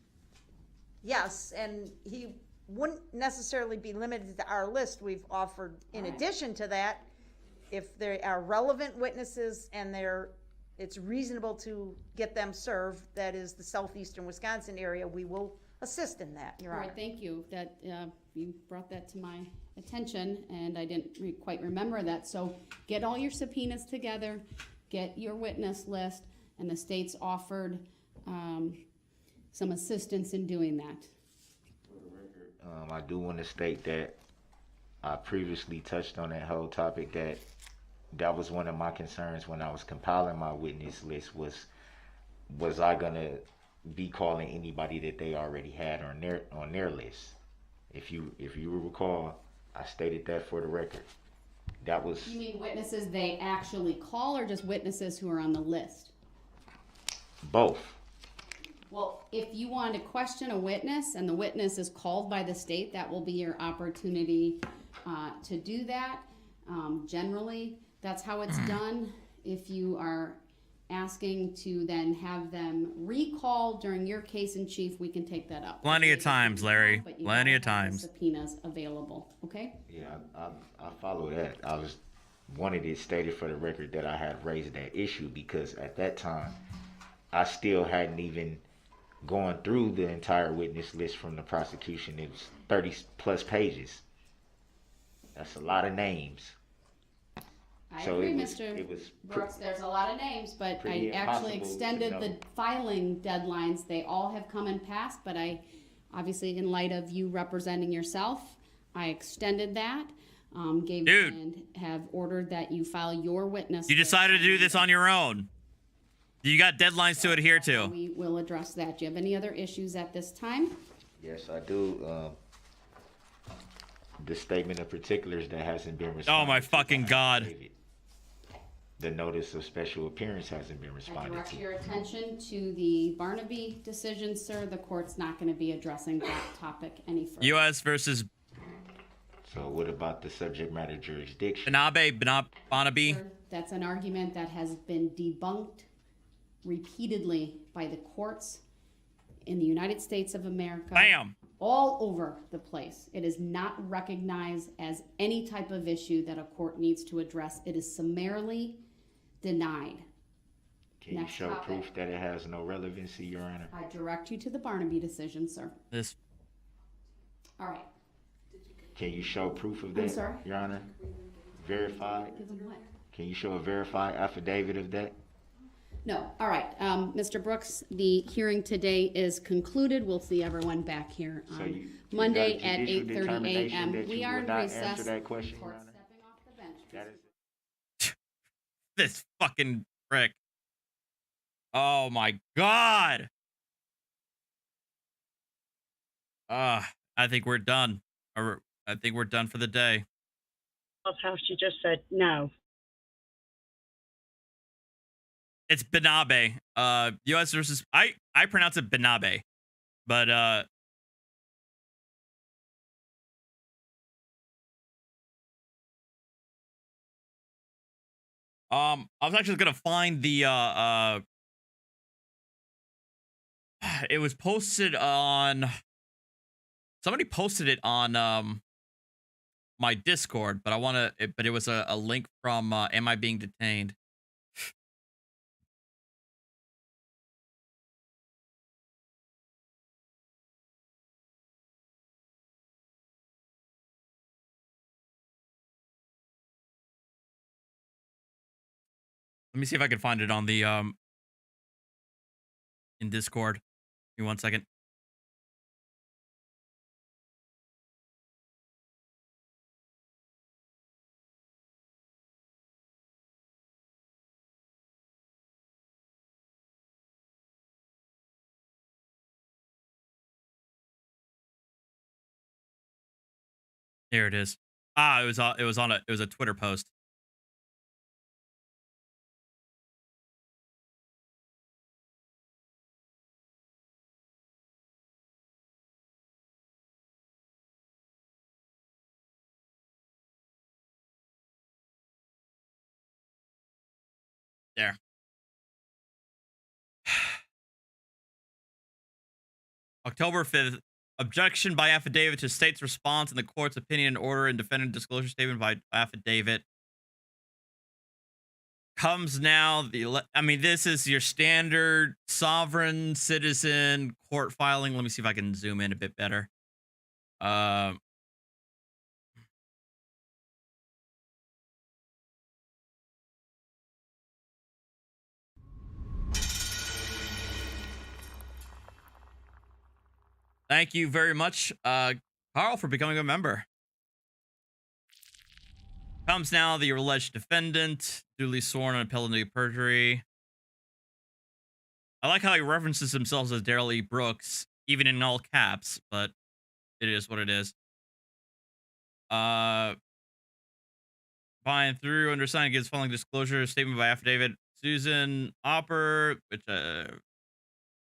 Yes, and he wouldn't necessarily be limited to our list. We've offered, in addition to that, if there are relevant witnesses and it's reasonable to get them served, that is the southeastern Wisconsin area, we will assist in that, Your All Honor. right, thank you. That you brought that to my attention, and I didn't quite remember that. So get all your subpoenas together, get your witness list, and the state's offered some assistance in doing that. I do want to state that I previously touched on that whole topic, that was one of my concerns when I was compiling my witness list was I gonna be calling anybody that they already had on their list. If you recall, I stated that for the record. That was You mean witnesses they actually call, or just witnesses who are on the list? both. Well, if you want to question a witness and the witness is called by the state, that will be your opportunity to do that. Generally, that's how it's done. If you are asking to then have them recall during your case in chief, we can take that up. Plenty of times, Larry. But you Plenty of gotta have the times. subpoenas available, okay? Yeah, I follow that. I wanted it stated for the record that I had raised that issue because at that time, I still hadn't even gone through the entire witness list from the prosecution. It was 30 plus pages. That's a lot of names. I So agree, it was Mr. Brooks, there's a lot of names, but I pretty actually impossible to extended the know. filing deadlines. They all have come and passed, but I, obviously, in light of you representing yourself, I extended that, Dude. and have ordered that you file your witness. You list. decided to do this on your own. You got deadlines to adhere to. We will address that. Do you have any other issues at this time? Yes, I do. The statement of particulars that hasn't been responded Oh my to fucking by God. David. The notice of special appearance hasn't been I responded direct to. your attention to the Barnaby decision, sir. The court's not going to be addressing that topic any further. U.S. versus So what about the subject matter jurisdiction? Bonaby. Sir, that's an argument that has been debunked repeatedly by the courts in the United States of America. Bam. All over the place. It is not recognized as any type of issue that a court needs to address. It is summarily denied. Can you Next show topic. proof that it has no relevancy, Your Honor? I direct you to the Barnaby decision, sir. This All right. Can you show proof of that, I'm sorry? Your Honor? Verified? Give them what? Can you show a verified affidavit of that? No. All right. Mr. Brooks, the hearing today is concluded. We'll see everyone back here So on you Monday got a at judicial 8:30 determination a.m. that We you are will in not recess. answer that question, Your Court Honor? stepping off the bench. That is this fucking prick. Oh my God. I think we're done. Or I think we're done for the day. How she just said no. It's Benabe. U.S. versus I pronounce it Benabe, but I was actually gonna find the it was posted on, somebody posted it on my Discord, but but it was a link from Am I Being Detained? Let me see if I can find it on the in Discord. Give me 1 second. Here it is. It was a Twitter post. There. October 5th. Objection by affidavit to state's response in the court's opinion and order and defendant disclosure statement by affidavit. Comes now. This is your standard sovereign citizen court filing. Let me see if I can zoom in a bit better. Thank you very much, Carl, for becoming a member. Comes now the alleged defendant, duly sworn on appellate to perjury. I like how he references himself as Daryl E. Brooks, even in all caps, but it is what it is. By and through, undersigned gives following disclosure statement by affidavit. Susan Opper,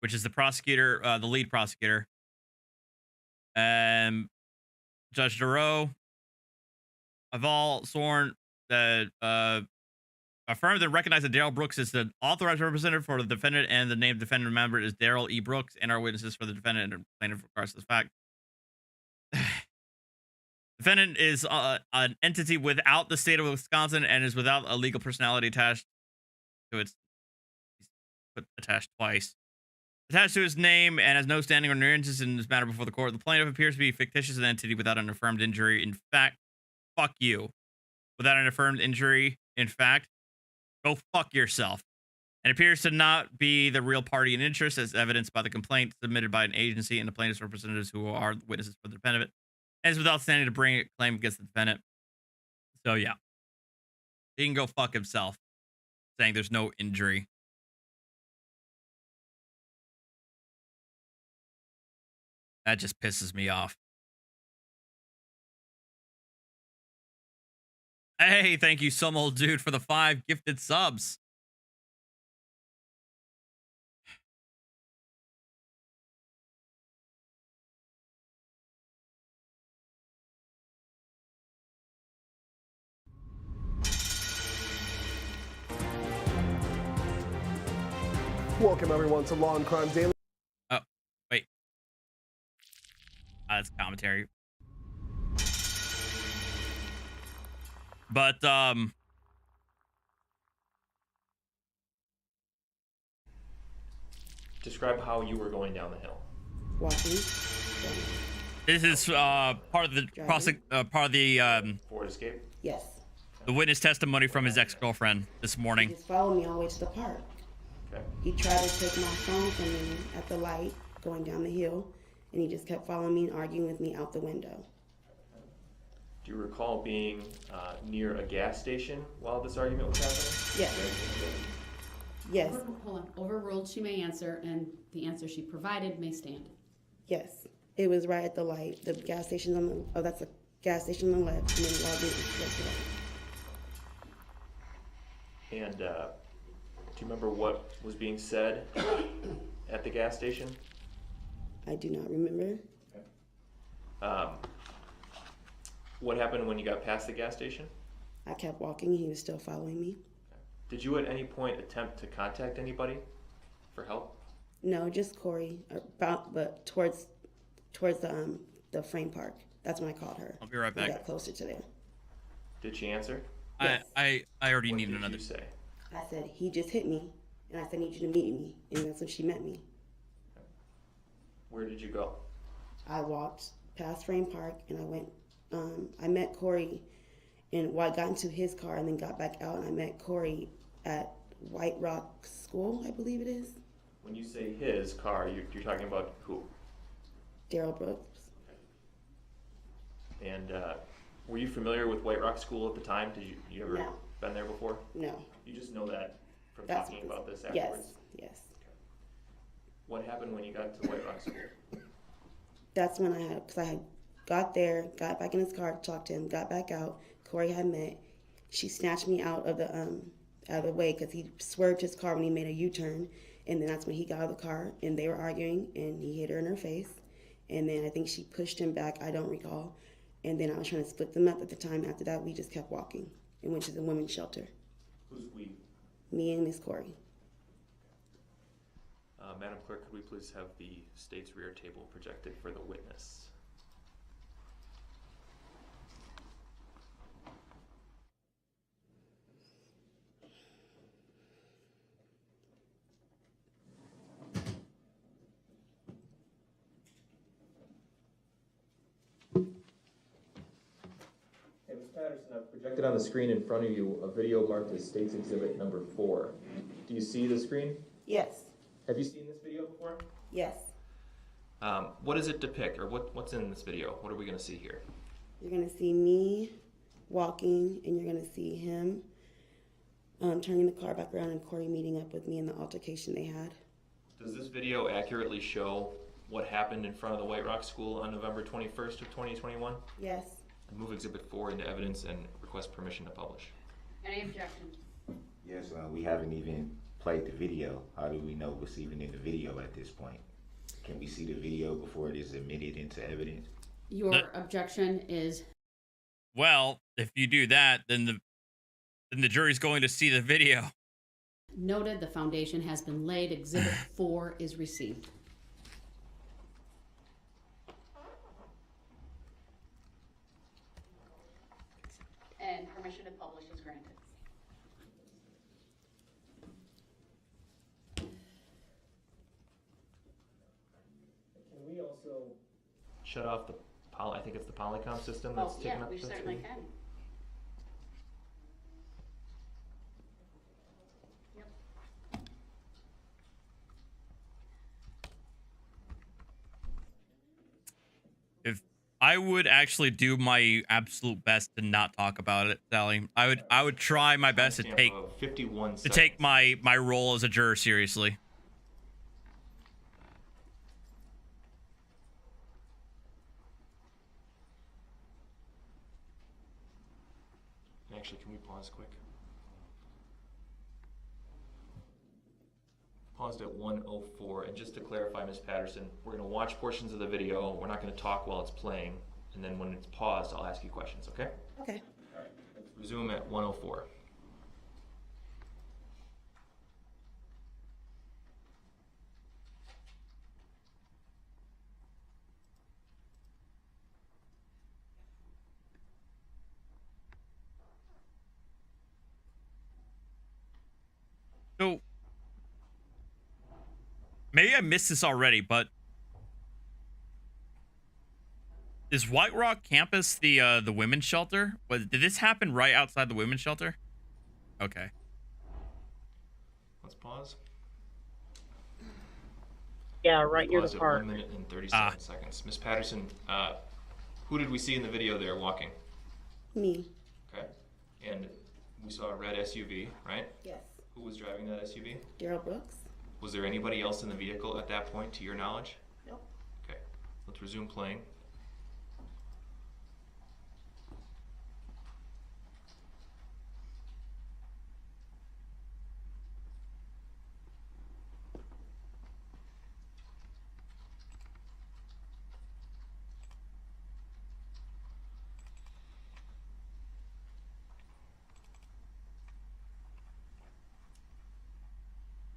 which is the prosecutor, the lead prosecutor. Judge Duro, I've all sworn that affirmed and recognized that Daryl Brooks is the authorized representative for the defendant, and the named defendant member is Daryl E. Brooks, and our witnesses for the defendant and plaintiff regards to the fact. Defendant is an entity without the state of Wisconsin and is without a legal personality attached to its. Attached twice. Attached to his name and has no standing or interest in this matter before the court. The plaintiff appears to be a fictitious entity without an affirmed injury. In fact, fuck you. Without an affirmed injury, in fact, go fuck yourself. And appears to not be the real party in interest, as evidenced by the complaint submitted by an agency and the plaintiff's representatives who are witnesses for the defendant, and is without standing to bring a claim against the defendant. So yeah, he can go fuck himself, saying there's no injury. That just pisses me off. Hey, thank you, some old dude, for the 5 gifted subs. Welcome everyone to Law and Crime Daily. Oh, wait. That's commentary. But describe how you were going down the hill. Walking. this is part of the Forward escape? Yes. the witness testimony from his ex-girlfriend this He morning. just followed me all the way to the park. Okay. He tried to take my phone from me at the light going down the hill, and he just kept following me and arguing with me out the window. Do you recall being near a gas station while this argument was happening? Yes. Yes. Hold on. Overruled, she may answer, and the answer she provided may stand. Yes. It was right at the light. The gas station on the, oh, that's a gas station on the left, and then Walgreens was right to the right. And do you remember what was being said at the gas station? I do not remember. What happened when you got past the gas station? I kept walking. He was still following me. Did you at any point attempt to contact anybody for help? No, just Corey. But towards the frame park. That's when I called her. I'll be right We back. got closer to there. Did she answer? Yes. I already What need did another. you say? I said, he just hit me. And I said, I need you to meet me. And that's when she met me. Where did you go? I walked past Frame Park and I went, I met Corey and I got into his car and then got back out and I met Corey at White Rock School, I believe it is. When you say his car, you're talking about who? Daryl Brooks. And were you familiar with White Rock School at the time? Did you ever No. been there before? No. You just know that from That's talking what- about this Yes, afterwards? yes. What happened when you got to White Rock School? That's when I had got there, got back in his car, talked to him, got back out. Corey had met. She snatched me out of the way because he swerved his car when he made a U-turn. And then that's when he got out of the car and they were arguing and he hit her in her face. And then I think she pushed him back, I don't recall. And then I was trying to split them up at the time. After that, we just kept walking and went to the women's shelter. Who's we? Me and Miss Corey. Madam Clerk, could we please have the state's rear table projected for the witness? Hey, Ms. Patterson, I've projected on the screen in front of you a video marked as State's Exhibit number 4. Do you see the screen? Yes. Have you seen this video before? Yes. What does it depict, or what's in this video? What are we going to see here? You're going to see me walking, and you're going to see him turning the car back around and Corey meeting up with me in the altercation they had. Does this video accurately show what happened in front of the White Rock School on November 21st of 2021? Yes. Move Exhibit 4 into evidence and request permission to publish. Any objections? Yes, we haven't even played the video. How do we know what's even in the video at this point? Can we see the video before it is admitted into evidence? Your objection is Well, if you do that, then the jury's going to see the video. noted. The foundation has been laid. Exhibit 4 is received. And permission to publish is granted. Can we also shut off the I think it's the Polycom system that's taking up the we certainly screen? can. Yep. If I would actually do my absolute best to not talk about it, Sally. I would try my best to Timestamp take of 51 to take seconds. my role as a juror seriously. Actually, can we pause quick? Paused at 1:04, and just to clarify, Ms. Patterson, we're going to watch portions of the video. We're not going to talk while it's playing, and then when it's paused, I'll ask you questions, okay? Okay. All right. Let's resume at 1:04. So maybe I missed this already, but is White Rock campus the women's shelter? Did this happen right outside the women's shelter? Okay. Let's pause. Yeah, right near Pause the at park. 1 minute and 37 seconds. Ms. Patterson, who did we see in the video there walking? Me. Okay. And we saw a red SUV, right? Yes. Who was driving that SUV? Daryl Brooks. Was there anybody else in the vehicle at that point, to your knowledge? Nope. Okay. Let's resume playing.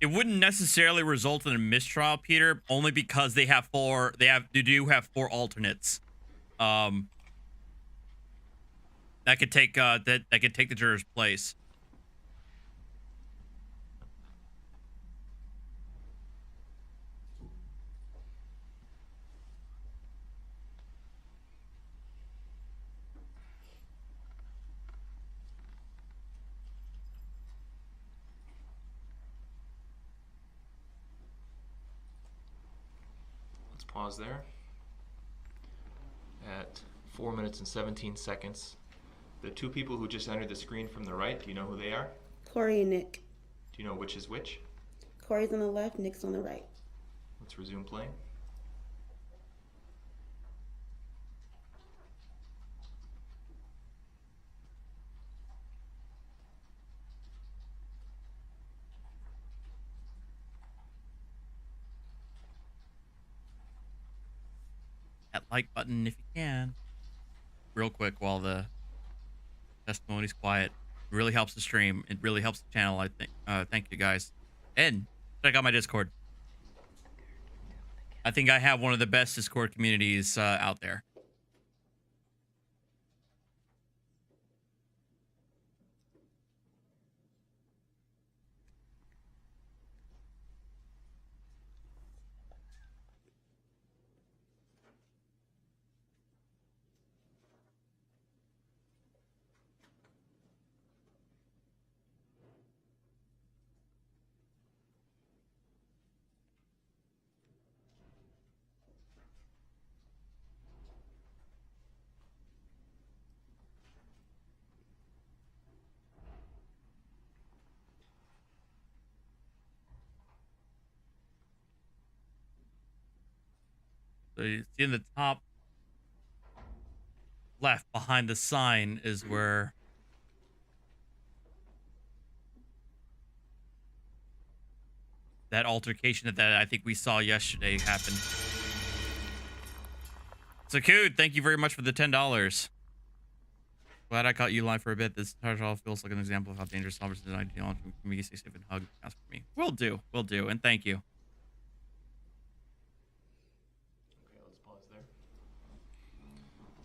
It wouldn't necessarily result in a mistrial, Peter, only because they do have 4 alternates. That could take that could take the juror's place. Let's pause there. At 4 minutes and 17 seconds. The 2 people who just entered the screen from the right, do you know who they are? Corey and Nick. Do you know which is which? Corey's on the left, Nick's on the right. Let's resume playing. That like button if you can. Real quick while the testimony's quiet. It really helps the stream. It really helps the channel, I think. Thank you guys. And check out my Discord. I think I have one of the best Discord communities out there. So you see in the top left behind the sign is where that altercation that I think we saw yesterday happened. So Cood, thank you very much for the $10. Glad I caught you live for a bit. This tutorial feels like an example of how dangerous solvers is ideal. Can we stay safe and hug? Ask for me. Will do, and thank you. Okay, let's pause there.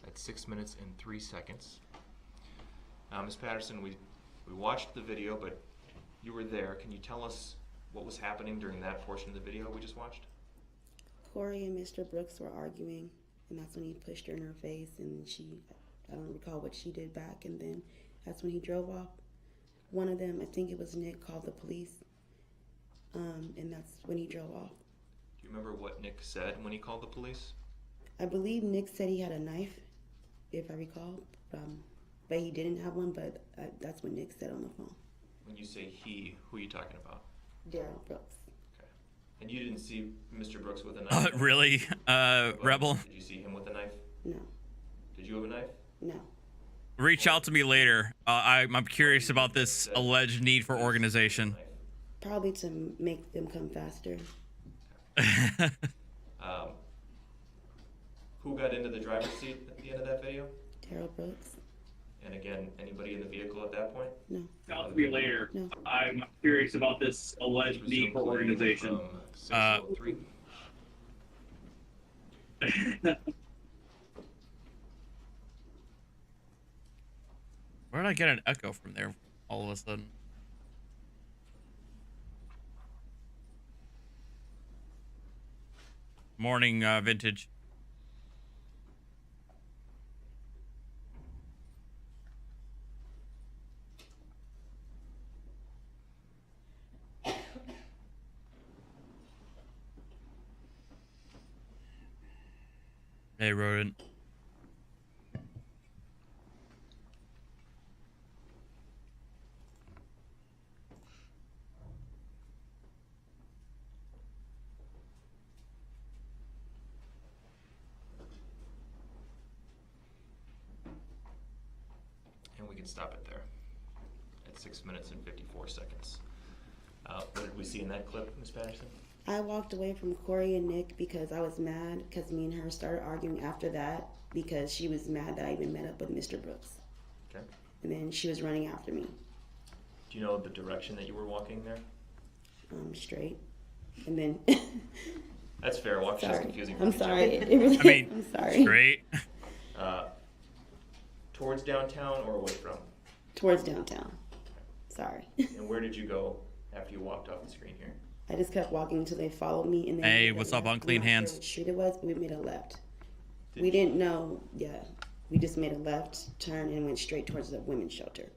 At 6 minutes and 3 seconds. Ms. Patterson, we watched the video, but you were there. Can you tell us what was happening during that portion of the video we just watched? Corey and Mr. Brooks were arguing, and that's when he pushed her in her face, and I don't recall what she did back, and then that's when he drove off. One of them, I think it was Nick, called the police, and that's when he drove off. Do you remember what Nick said when he called the police? I believe Nick said he had a knife, if I recall, but he didn't have one, but that's what Nick said on the phone. When you say he, who are you talking about? Daryl Brooks. Okay. And you didn't see Mr. Brooks with a knife? Really, Rebel? Did you see him with a knife? No. Did you have a knife? No. Reach out to me later. I'm curious about this alleged need for organization. Probably to make them come faster. Who got into the driver's seat at the end of that video? Daryl Brooks. And again, anybody in the vehicle at that point? No. Out to me later. No. I'm curious about this alleged need for organization. 6:03. Where did I get an echo from there all of a sudden? Morning, Vintage. Hey, Rodent. And we can stop it there at 6 minutes and 54 seconds. What did we see in that clip, Ms. Patterson? I walked away from Corey and Nick because I was mad because me and her started arguing after that because she was mad that I even met up with Mr. Brooks. Okay. And then she was running after me. Do you know the direction that you were walking there? straight. And then, That's fair. Waukesha is sorry, confusing. I'm for sorry. each It really, I mean, I'm sorry. Straight. other. Towards downtown or away from? Towards downtown. Sorry. And where did you go after you walked off the screen here? I just kept walking until they followed me. And they Hey, made a what's up, left. unclean I'm not sure hands? what street it was, but we made a left. Did We you- didn't know. Yeah, we just made a left turn and went straight towards the women's shelter.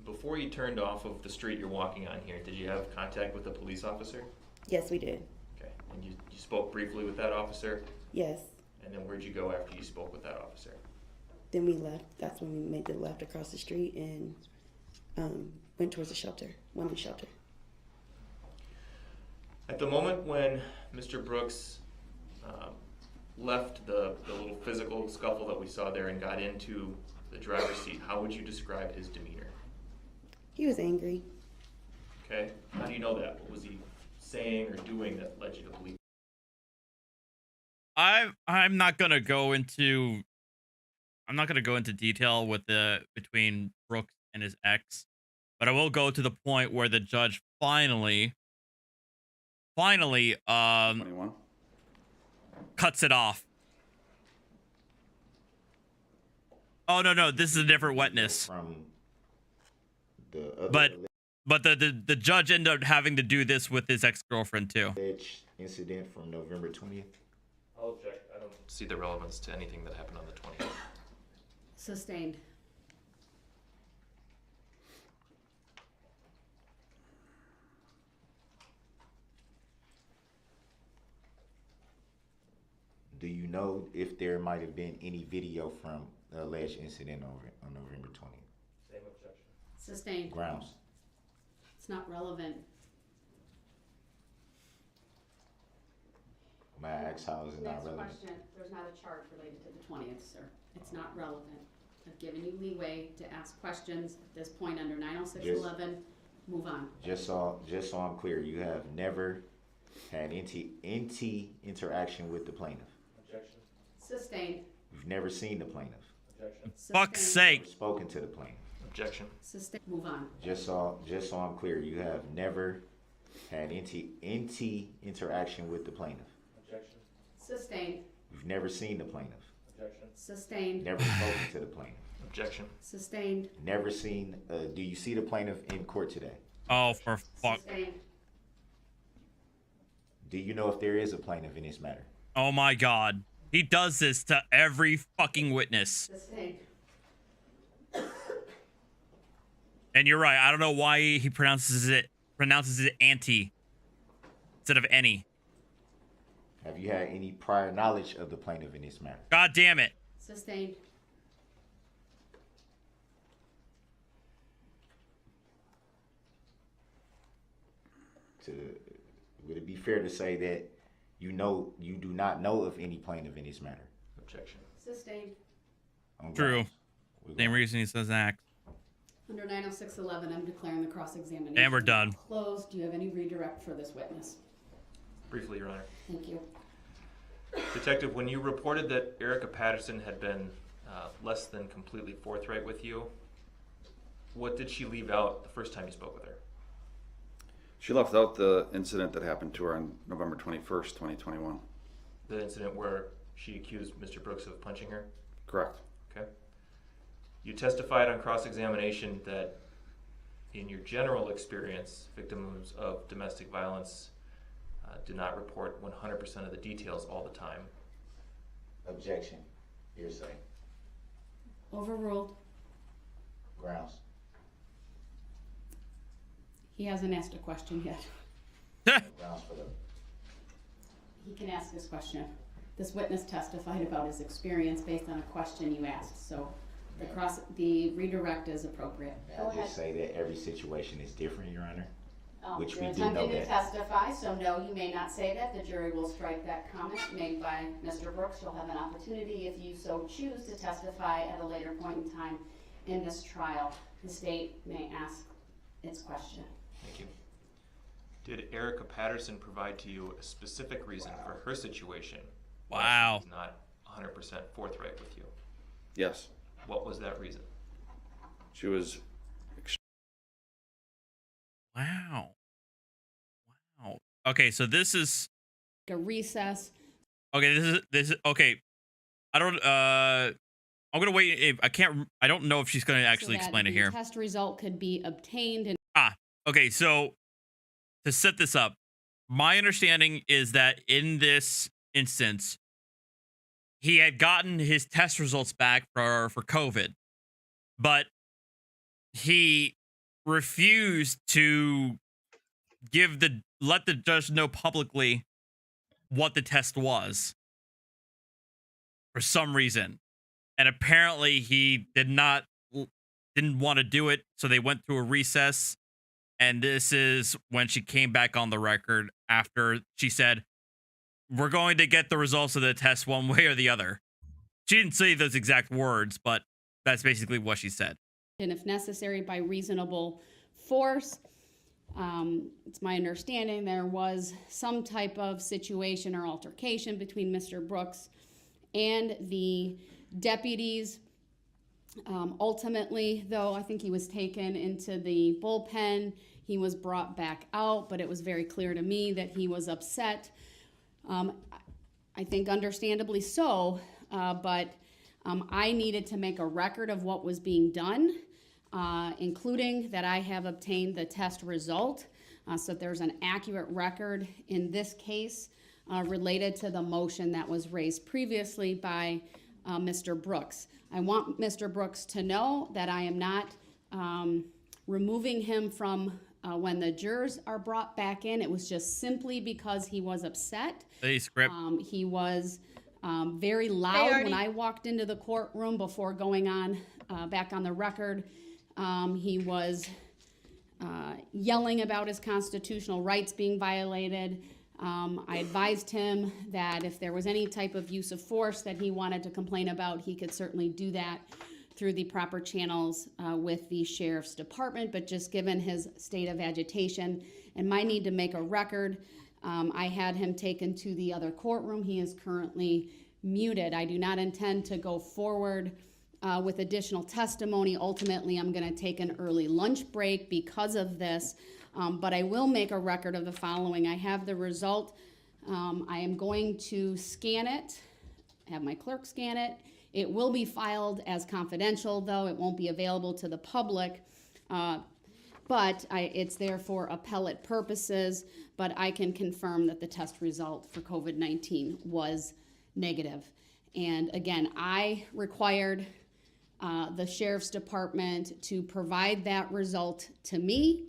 Before you turned off of the street you're walking on here, did you have contact with a police officer? Yes, we did. Okay. And you spoke briefly with that officer? Yes. And then where'd you go after you spoke with that officer? Then we left. That's when we made the left across the street and went towards the shelter, women's shelter. At the moment when Mr. Brooks left the little physical scuffle that we saw there and got into the driver's seat, how would you describe his demeanor? He was angry. Okay? How do you know that? What was he saying or doing that led you to believe? I'm not gonna go into detail with between Brooks and his ex, but I will go to the point where the judge finally 21. cuts it off. Oh no, this is a different witness. From the other But the judge ended up having to do this with his ex-girlfriend too. alleged incident from November 20th. I'll object. I don't see the relevance to anything that happened on the 20th. Sustained. Do you know if there might have been any video from the alleged incident on November 20th? Same objection. Sustained. Grounds. It's not relevant. May I ask how is it not Next relevant? question. There's not a charge related to the 20th, sir. It's not relevant. I've given you leeway to ask questions at this point under 90611. Move on. Just so I'm clear, you have never had any interaction with the plaintiff. Objection. Sustained. You've never seen the plaintiff. Objection. Fuck's Sustained. sake. Never spoken to the plaintiff. Objection. Sustained. Move on. Just so I'm clear, you have never had any interaction with the plaintiff. Objection. Sustained. You've never seen the plaintiff. Objection. Sustained. Never spoken to the plaintiff. Objection. Sustained. Never seen. Do you see the plaintiff in court today? Oh, for fuck. Sustained. Do you know if there is a plaintiff in this matter? Oh my god. He does this to every fucking witness. Sustained. And you're right. I don't know why he pronounces it anti instead of any. Have you had any prior knowledge of the plaintiff in this matter? God damn it. Sustained. Would it be fair to say that you do not know of any plaintiff in this matter? Objection. Sustained. On True. grounds. We're Same going- reason he says act. Under 90611, I'm declaring the cross-examination. And we're done. Closed. Do you have any redirect for this witness? Briefly, Your Honor. Thank you. Detective, when you reported that Erica Patterson had been less than completely forthright with you, what did she leave out the first time you spoke with her? She left out the incident that happened to her on November 21st, 2021. The incident where she accused Mr. Brooks of punching her? Correct. Okay. You testified on cross-examination that in your general experience, victims of domestic violence do not report 100% of the details all the time. Objection. Hearsay. Overruled. Grounds. He hasn't asked a question yet. Grounds for the. He can ask this question. This witness testified about his experience based on a question you asked, so the redirect is appropriate. May I just say that every situation is different, Your Honor? Which we You're do know attempting to that. testify, so no, you may not say that. The jury will strike that comment made by Mr. Brooks. You'll have an opportunity, if you so choose, to testify at a later point in time in this trial. The state may ask its question. Thank you. Did Erica Patterson provide to you a specific reason for her situation? why Wow. She's not 100% forthright with you. Yes. What was that reason? She was Wow. Okay, so this is A recess. okay. This is okay. I don't. I'm gonna wait. I can't. I don't know if she's gonna actually so that explain it the here. test result could be obtained and Okay, so to set this up, my understanding is that in this instance, he had gotten his test results back for COVID, but he refused to let the judge know publicly what the test was for some reason. And apparently he didn't want to do it, so they went through a recess. And this is when she came back on the record after she said, "We're going to get the results of the test one way or the other." She didn't say those exact words, but that's basically what she said. if necessary by reasonable force. It's my understanding there was some type of situation or altercation between Mr. Brooks and the deputies. Ultimately, though, I think he was taken into the bullpen. He was brought back out, but it was very clear to me that he was upset. I think understandably so, but I needed to make a record of what was being done, including that I have obtained the test result, so there's an accurate record in this case related to the motion that was raised previously by Mr. Brooks. I want Mr. Brooks to know that I am not removing him from when the jurors are brought back in. It was just simply because he was upset. Hey, script. He was very loud when I walked into the courtroom before going on back on the record. He was yelling about his constitutional rights being violated. I advised him that if there was any type of use of force that he wanted to complain about, he could certainly do that through the proper channels with the sheriff's department. But just given his state of agitation and my need to make a record, I had him taken to the other courtroom. He is currently muted. I do not intend to go forward with additional testimony. Ultimately, I'm going to take an early lunch break because of this. But I will make a record of the following. I have the result. I am going to scan it, have my clerk scan it. It will be filed as confidential, though. It won't be available to the public. But it's there for appellate purposes. But I can confirm that the test result for COVID-19 was negative. And again, I required the sheriff's department to provide that result to me.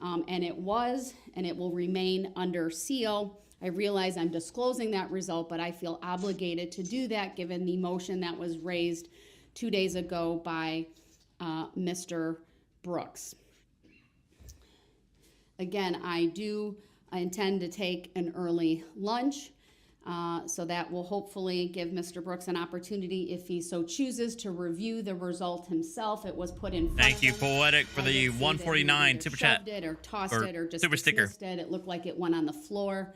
And it was, and it will remain under seal. I realize I'm disclosing that result, but I feel obligated to do that given the motion that was raised 2 days ago by Mr. Brooks. Again, I intend to take an early lunch. So that will hopefully give Mr. Brooks an opportunity, if he so chooses, to review the result himself. It was put in front Thank of you, him. Poetic, for the 149 super chat. Shoved it or tossed or it or just super sticker. dismissed it. It looked like it went on the floor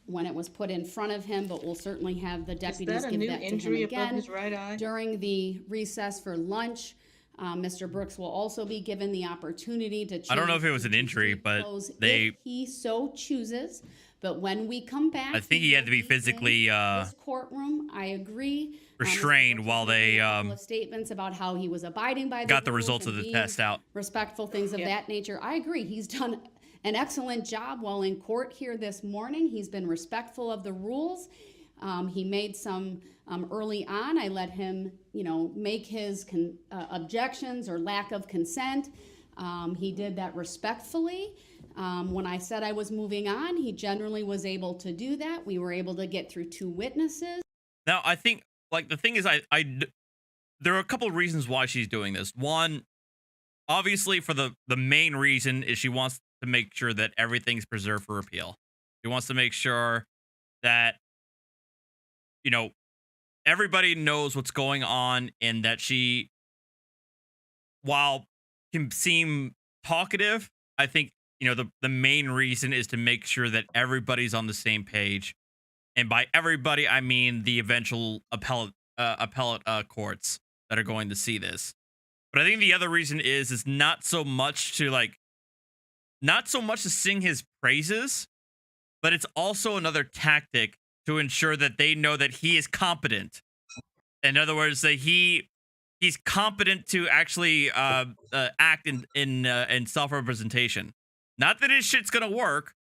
when it was put in front of him, but we'll certainly have the deputies give that to him again. During the recess for lunch, Mr. Brooks will also be given the opportunity to choose. I don't know if it was an injury, but if he so chooses. But when we come back, I think he had to be physically this courtroom. I agree. restrained while they a couple of statements about how he was abiding by got the rules results and of the being test out. respectful, things of that nature. I agree. He's done an excellent job while in court here this morning. He's been respectful of the rules. He made some early on. I let him, make his objections or lack of consent. He did that respectfully. When I said I was moving on, he generally was able to do that. We were able to get through 2 witnesses. Now, I think, the thing is, there are a couple of reasons why she's doing this. One, obviously, for the main reason is she wants to make sure that everything's preserved for appeal. She wants to make sure that, everybody knows what's going on, and that she, while can seem talkative, I think, the main reason is to make sure that everybody's on the same page. And by everybody, I mean the eventual appellate courts that are going to see this. But I think the other reason is not so much to sing his praises, but it's also another tactic to ensure that they know that he is competent. In other words, that he's competent to actually act in self representation. Not that his shit's gonna work,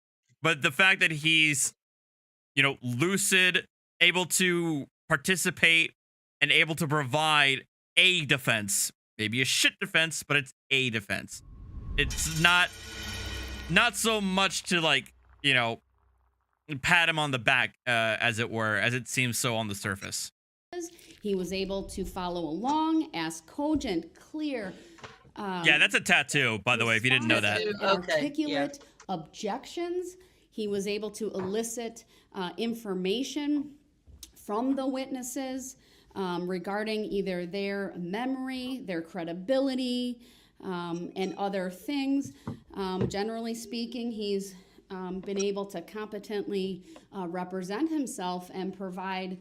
but the fact that he's, you know, lucid, able to participate, and able to provide a defense. Maybe a shit defense, but it's a defense. It's not so much to, like, you know, pat him on the back, as it were, as it seems so on the surface. He was able to follow along, ask cogent, clear. Yeah, that's a tattoo, by the way, if you didn't know that. responsive and articulate objections. He was able to elicit information from the witnesses regarding either their memory, their credibility, and other things. Generally speaking, he's been able to competently represent himself and provide,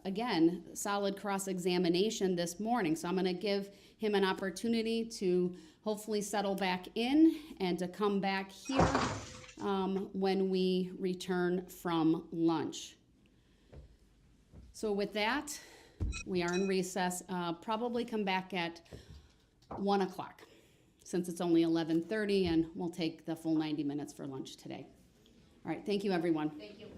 again, solid cross-examination this morning. So I'm going to give him an opportunity to hopefully settle back in and to come back here when we return from lunch. So with that, we are in recess. Probably come back at 1 o'clock, since it's only 11:30, and we'll take the full 90 minutes for lunch today. All right, thank you, everyone. Thank you.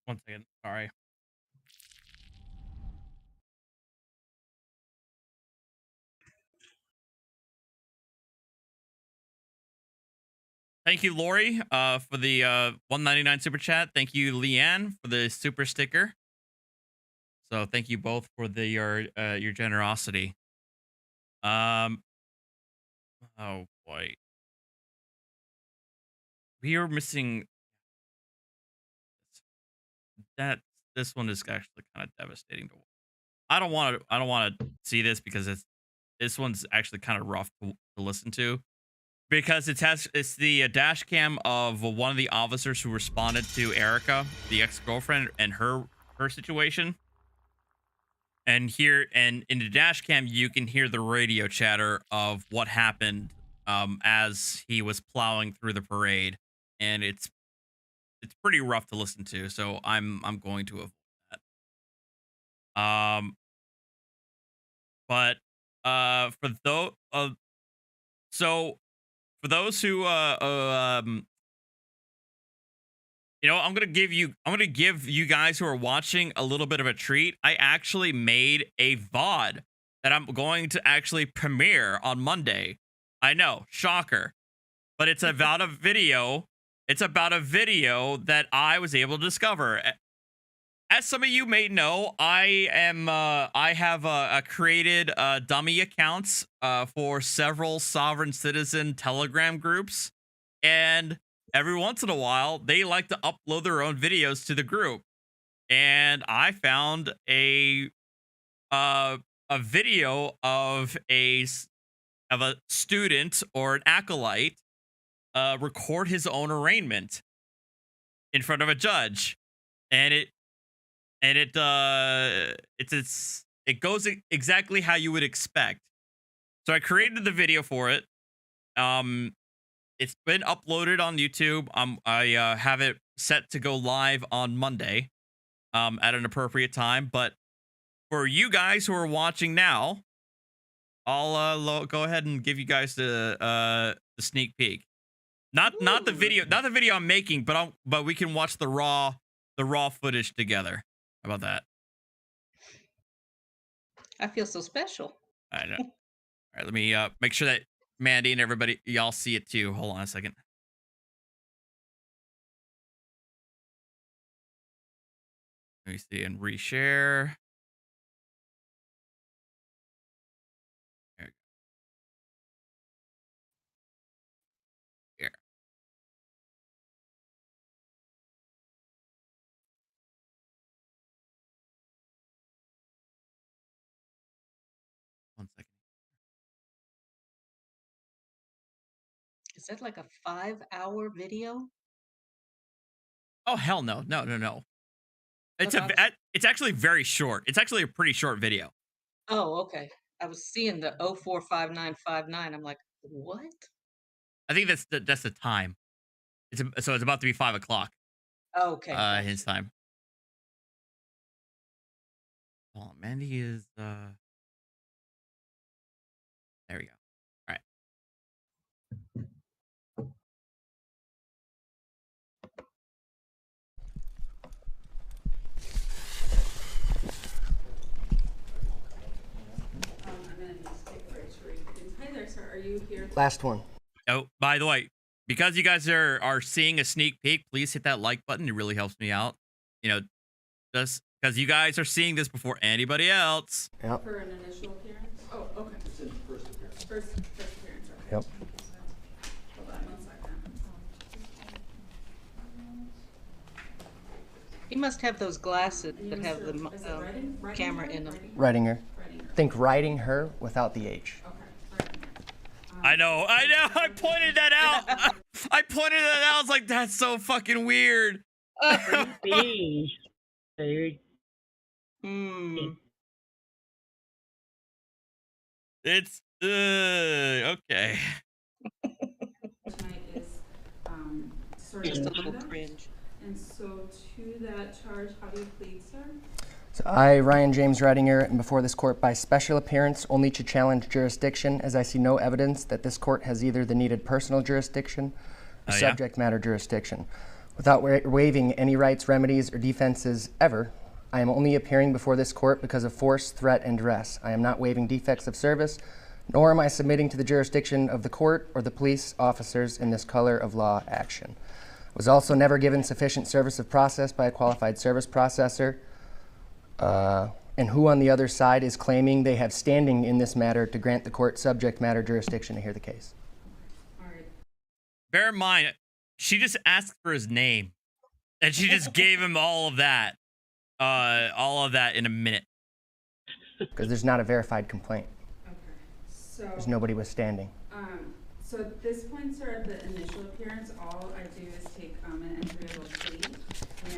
One second, sorry. Thank you, Lori, for the 199 super chat. Thank you, Leanne, for the super sticker. So thank you both for your generosity. Oh boy, we are missing that. This one is actually kind of devastating to. I don't want to see this because this one's actually kind of rough to listen to. Because it's the dash cam of one of the officers who responded to Erica, the ex-girlfriend, and her situation. And in the dash cam, you can hear the radio chatter of what happened as he was plowing through the parade, and it's pretty rough to listen to. So I'm going to avoid that. But for those for those who you know, I'm gonna give you guys who are watching a little bit of a treat. I actually made a VOD that I'm going to actually premiere on Monday. I know, shocker, but it's about a video. It's about a video that I was able to discover. As some of you may know, I have created dummy accounts for several sovereign citizen Telegram groups, and every once in a while they like to upload their own videos to the group. And I found a video of a student or an acolyte record his own arraignment in front of a judge, and it goes exactly how you would expect. So I created the video for it. It's been uploaded on YouTube. I have it set to go live on Monday at an appropriate time. But for you guys who are watching now, I'll go ahead and give you guys the sneak peek. Not the video I'm making, but we can watch the raw footage together. How about that? I feel so special. I know. All right, let me make sure that Mandy and everybody, y'all see it too. Hold on a second. Let me see and reshare. There we go. Here. One second. Is that like a 5-hour video? Oh hell no. No. It's actually very short. It's actually a pretty short video. Oh, okay. I was seeing the 045959. I'm like, what? I think that's the time. So it's about to be 5 o'clock. Okay. His time. Oh, Mandy is there we go. All right. Hi there, sir. Are you here? Last one. Oh, by the way, because you guys are seeing a sneak peek, please hit that like button. It really helps me out. You know, just because you guys are seeing this before anybody else. Yep. For an initial appearance? Oh, okay. It's in first appearance. First appearance. Okay. Yep. Hold on 1 second. He must have those glasses And that you, have Mr. the is it writing? camera in them. Writing her. Writing her. Think writing her without the H. Okay. Writing her. I know. I pointed that out. I pointed that out. I was like, that's so fucking weird. It's okay. Tonight is sort of Just a little conduct. cringe. And so to that charge, how do you plead, sir? So I, Ryan James Redinger, am before this court by special appearance only to challenge jurisdiction, as I see no evidence that this court has either the needed personal jurisdiction or subject matter jurisdiction. Without waiving any rights, remedies, or defenses ever, I am only appearing before this court because of force, threat, and duress. I am not waiving defects of service, nor am I submitting to the jurisdiction of the court or the police officers in this color of law action. I was also never given sufficient service of process by a qualified service processor, and who on the other side is claiming they have standing in this matter to grant the court subject matter jurisdiction to hear the case. All right. Bear in mind, she just asked for his name, and she just gave him all of that in a minute. Because there's not a verified complaint. Okay. So. There's nobody with standing. So at this point, sir, at the initial appearance, all I do is take an entry of a plea,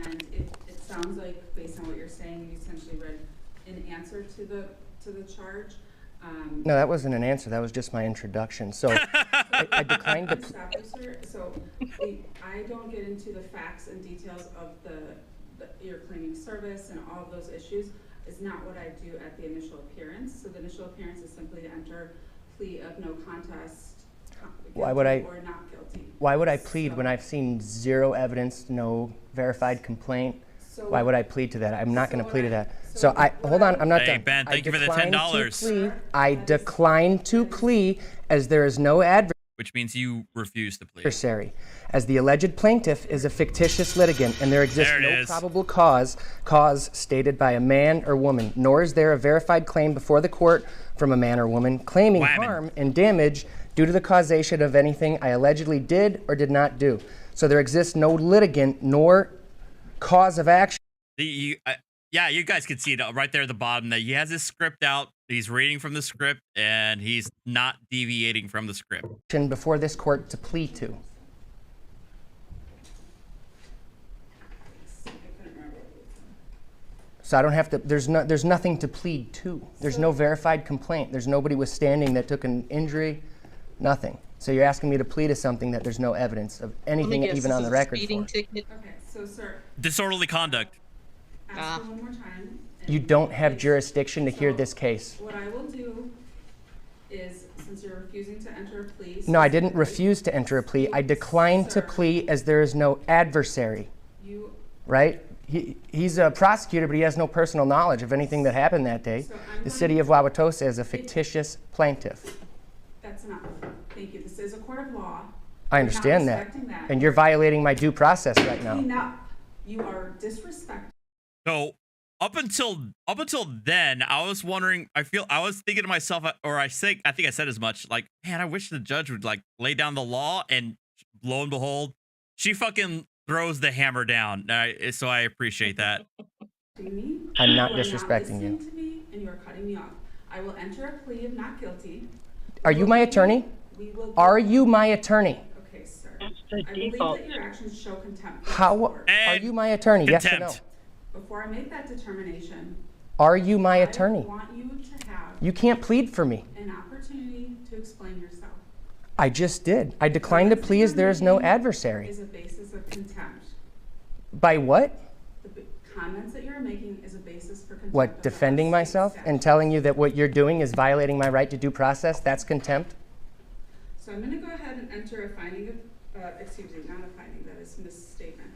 and it sounds like, based on what you're saying, you essentially read an answer to the charge. No, that wasn't an answer. That was just my introduction. So I declined to. Stop you, sir. So I don't get into the facts and details of your claiming service and all of those issues. Is not what I do at the initial appearance. So the initial appearance is simply to enter plea of no contest. Why would I? Or not guilty. Why would I plead when I've seen zero evidence, no verified complaint? Why would I plead to that? I'm not going to plead to that. So hold on, I'm not done. Hey, Ben, thank you for the $10. I decline to plea as there is no adversary. Which means you refuse to plead. Adversary, as the alleged plaintiff is a fictitious litigant and there exists no probable cause stated by a man or woman, nor is there a verified claim before the court from a man or woman claiming harm and damage due to the causation of anything I allegedly did or did not do. So there exists no litigant nor cause of action. Yeah, you guys can see it right there at the bottom that he has his script out. He's reading from the script and he's not deviating from the script. Before this court to plead to. So I don't have to, there's nothing to plead to. There's no verified complaint. There's nobody withstanding that took an injury, nothing. So you're asking me to plead to something that there's no evidence of anything even on the record for. Okay, so sir. Disorderly conduct. Ask you one more time. You don't have jurisdiction to hear this case. What I will do is, since you're refusing to enter a plea. No, I didn't refuse to enter a plea. I declined to plea as there is no adversary. Right? He's a prosecutor, but he has no personal knowledge of anything that happened that day. The city of Wauwatosa is a fictitious plaintiff. That's enough. Thank you. This is a court of law. I understand that. And you're violating my due process right now. Enough. You are disrespectful. So up until then, I was wondering. I was thinking to myself, or I think I said as much. Like, man, I wish the judge would like lay down the law. And lo and behold, she fucking throws the hammer down. So I appreciate that. I'm not disrespecting you. To me and you are cutting me off. I will enter a plea of not guilty. Are you my attorney? Are you my attorney? Okay, sir. I believe that your actions show contempt. How are you my attorney? Yes or no? Before I make that determination, Are you my I attorney? want you to have You can't plead for me. an opportunity to explain yourself. I just did. I declined to plea as there is no adversary. Is a basis of contempt. By what? The comments that you're making is a basis for contempt. What, of defending Ohio State myself statute. and telling you that what you're doing is violating my right to due process? That's contempt? So I'm going to go ahead and enter a finding of, excuse me, not a finding, that is misstatement.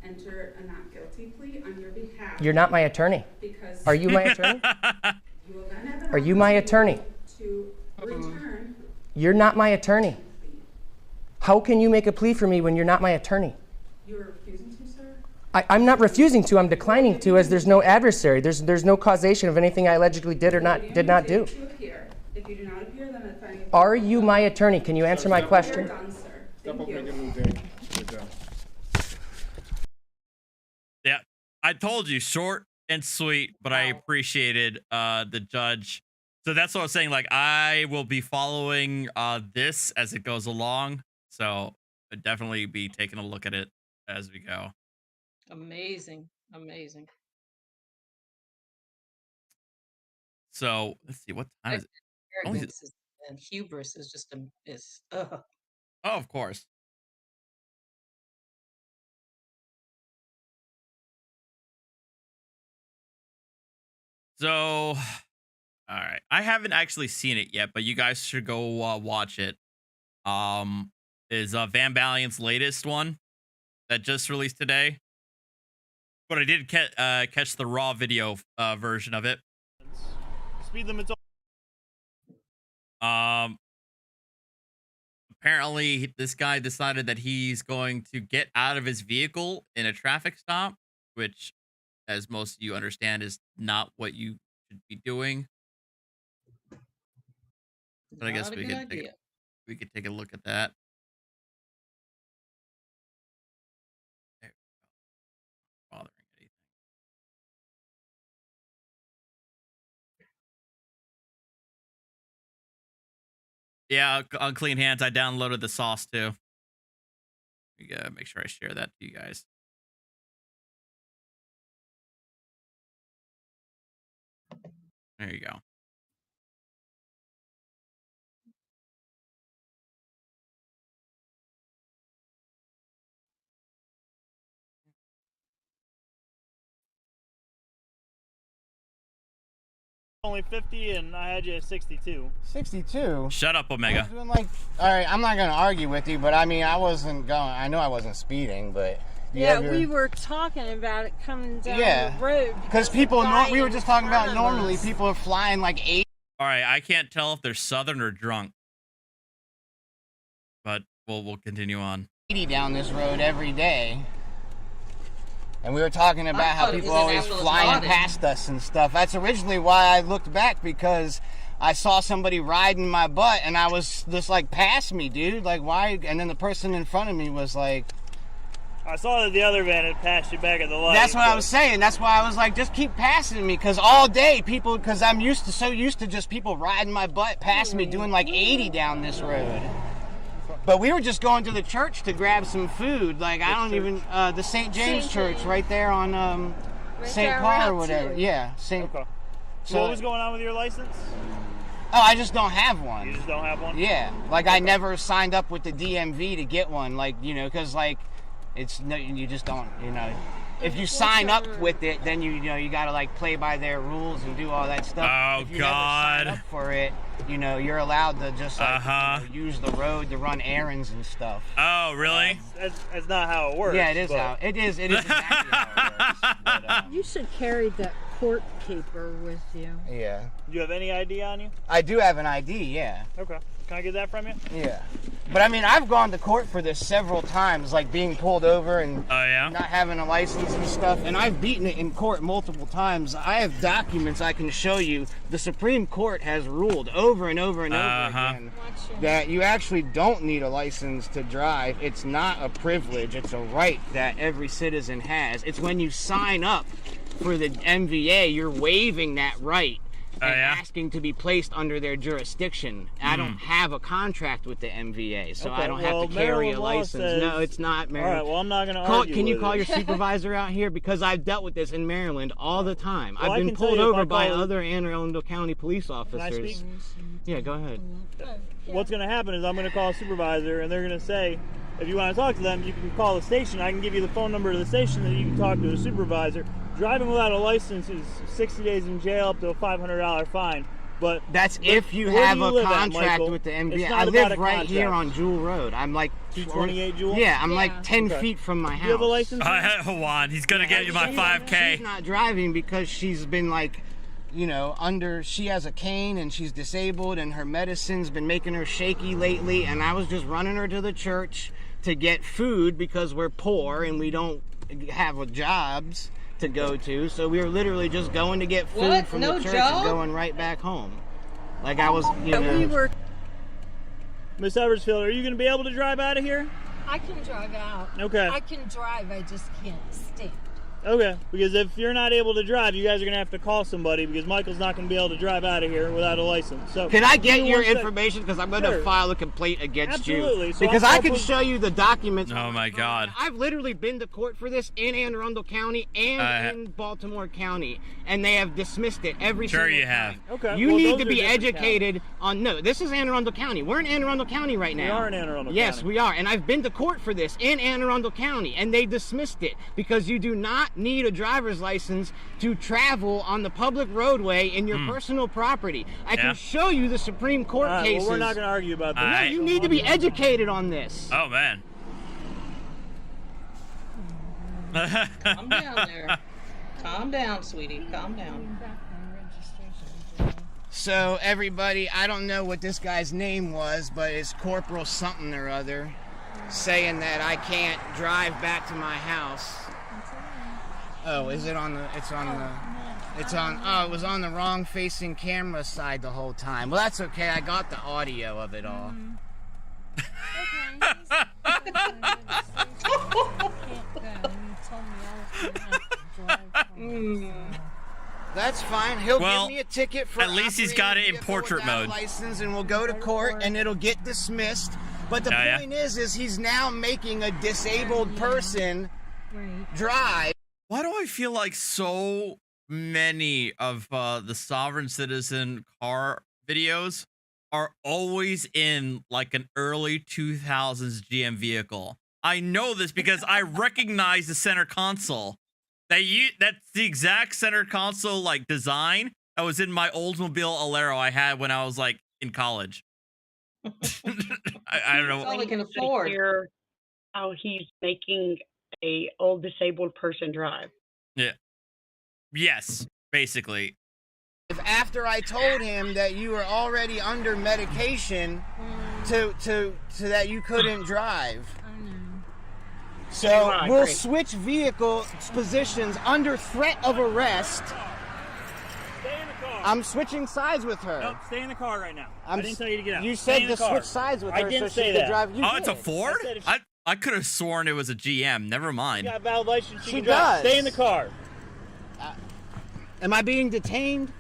Enter a not guilty plea on your behalf. You're not my attorney. Because Are you my attorney? you will then have an Are you my attorney? to return. You're not my attorney. How can you make a plea for me when you're not my attorney? You are refusing to, sir? I'm not refusing to, I'm declining to, as there's no adversary. There's no causation of anything I allegedly did or did not do. To appear. If you do not appear, then a finding of Are you my attorney? Can you answer my You're question? done, sir. Thank you. Yeah, I told you, short and sweet, but I appreciated the judge. So that's what I was saying. Like, I will be following this as it goes along. So I'd definitely be taking a look at it as we go. Amazing. Amazing. So let's see, what time is it? Arrogance and hubris is just ugh. Oh, of course. So, all right. I haven't actually seen it yet, but you guys should go watch it. Is Van Valiant's latest one that just released today. But I did catch the raw video version of it. Speed limits. Apparently this guy decided that he's going to get out of his vehicle in a traffic stop, which, as most of you understand, is not what you should be doing. But I guess Not a we good could idea. take a look at that. There we go. Bothering anything. Yeah, on Clean Hands, I downloaded the sauce too. We gotta make sure I share that to you guys. There you go. Only 50 and I had you at 62. 62? Shut up, I Omega. was doing like, all right, I'm not going to argue with you, but I mean, I know I wasn't speeding, but. Yeah, we were talking about it coming down the road. Because people, we were just talking about normally people are flying like 80. All right, I can't tell if they're Southern or drunk. But we'll continue on. 80 down this road every day. And we were talking about how people always flying past us and stuff. That's originally why I looked back, because I saw somebody riding my butt and I was just like, pass me, dude. Like, why? And then the person in front of me was like... I saw that the other van had passed you back at the light. That's what I was saying. That's why I was like, just keep passing me. Because all day people, because I'm so used to just people riding my butt past me doing like 80 down this road. But we were just going to the church to grab some food. Like, I don't even, the St. James Church right there on St. Paul or whatever. Yeah, St. Okay. So what was going on with your license? Oh, I just don't have one. You just don't have one? Yeah. Like, I never signed up with the DMV to get one. Like, you know, because, like, you just don't, you know. If you sign up with it, then you know, you got to, like, play by their rules and do all that stuff. Oh, if you God. never sign up for it, you know, you're allowed to just, like, you know, use the road to run errands and stuff. Oh, really? That's not how it works. Yeah, it is how it is exactly how it works. But, You should carry that court paper with you. yeah. Do you have any ID on you? I do have an ID, yeah. Okay. Can I get that from you? Yeah. But I mean, I've gone to court for this several times, like being pulled over and not having a license and stuff. And I've beaten it in court multiple times. I have documents I can show you. The Supreme Court has ruled over and over and over again that you actually don't need a license to drive. It's not a privilege. It's a right that every citizen has. It's when you sign up for the MVA, you're waiving that right. and asking to be placed under their jurisdiction. I don't have a contract with the MVA, so I don't have to carry a license. No, it's not, Maryland. All right, well, I'm not going to argue Can you with call it. your supervisor out here? Because I've dealt with this in Maryland all the time. Well, I've I been can tell pulled you if I over by call- other Anne Arundel County police Can I officers. speak? Yeah, go ahead. What's going to happen is I'm going to call a supervisor, and they're going to say, if you want to talk to them, you can call the station. I can give you the phone number of the station that you can talk to a supervisor. Driving without a license is 60 days in jail up to a $500 fine. But that's if you where have do you a live at, contract Michael? with the It's MVA. not I about live a right here contract. on Jewel Road. I'm like 228 Jewel? Yeah, I'm like 10 Okay. feet from my house. Do you have a license? Hold on, he's gonna get you my 5K. She's not driving because she's been like, you know, she has a cane and she's disabled and her medicine's been making her shaky lately, and I was just running her to the church to get food because we're poor and we don't have jobs to go to, so we were literally just going to get food What? from No the church job? and going right back home. Like I was, you know. Miss Eversfield, are you going to be able to drive out of here? I can drive out. Okay. I can drive, I just can't stand. Okay, because if you're not able to drive, you guys are going to have to call somebody because Michael's not going to be able to drive out of here without a license. So Can I get give me your 1 sec. information? Because I'm going Sure. to file a complaint against Absolutely. you. So Because I'll I can put- show you the documents. Oh my God. I've literally been to court for this in Anne Arundel County and in Baltimore County, and they have dismissed it every Sure single you have. time. Okay, You well, need those to are be different educated on. No, this is Anne Arundel County. We're in Anne Arundel County right now. We are in Anne Arundel Yes, County. we are. And I've been to court for this in Anne Arundel County, and they dismissed it because you do not need a driver's license to travel on the public roadway in your personal property. I can show you the Supreme Court All right, cases. well, we're not going to argue about that. No, you need to be educated on this. Oh man. Calm down there. Calm down, sweetie. Calm down. So everybody, I don't know what this guy's name was, but it's Corporal something or other, saying that I can't drive back to my house. Oh, is it on the? It's on the. It's on. Oh, it was on the wrong facing camera side the whole time. Well, that's okay. I got the audio of it all. That's fine. He'll Well, give me a ticket for at least he's got it in operating a portrait vehicle without mode. a license, and we'll go to court, and it'll get dismissed. But the Yeah. point is he's now making a disabled person drive. Why do I feel like so many of the sovereign citizen car videos are always in like an early 2000s GM vehicle? I know this because I recognize the center console. That's the exact center console like design that was in my Oldsmobile Alero I had when I was like in college. I don't know. That's all we can afford. Hear how he's making a old disabled person drive. Yeah. Yes, basically. If after I told him that you were already under medication to that you couldn't drive. So we'll switch vehicle positions under threat of arrest. Stay in the car. I'm switching sides with her. Nope, stay in the car right now. I'm I didn't tell you to get out. You Stay said in the to car. switch sides with her. I didn't so say she could that. drive. You Oh, it's a did. Ford? I said if I could have sworn it was a GM. Never mind. You got a valid license, you She can drive. does. Stay in the car. Am I being detained?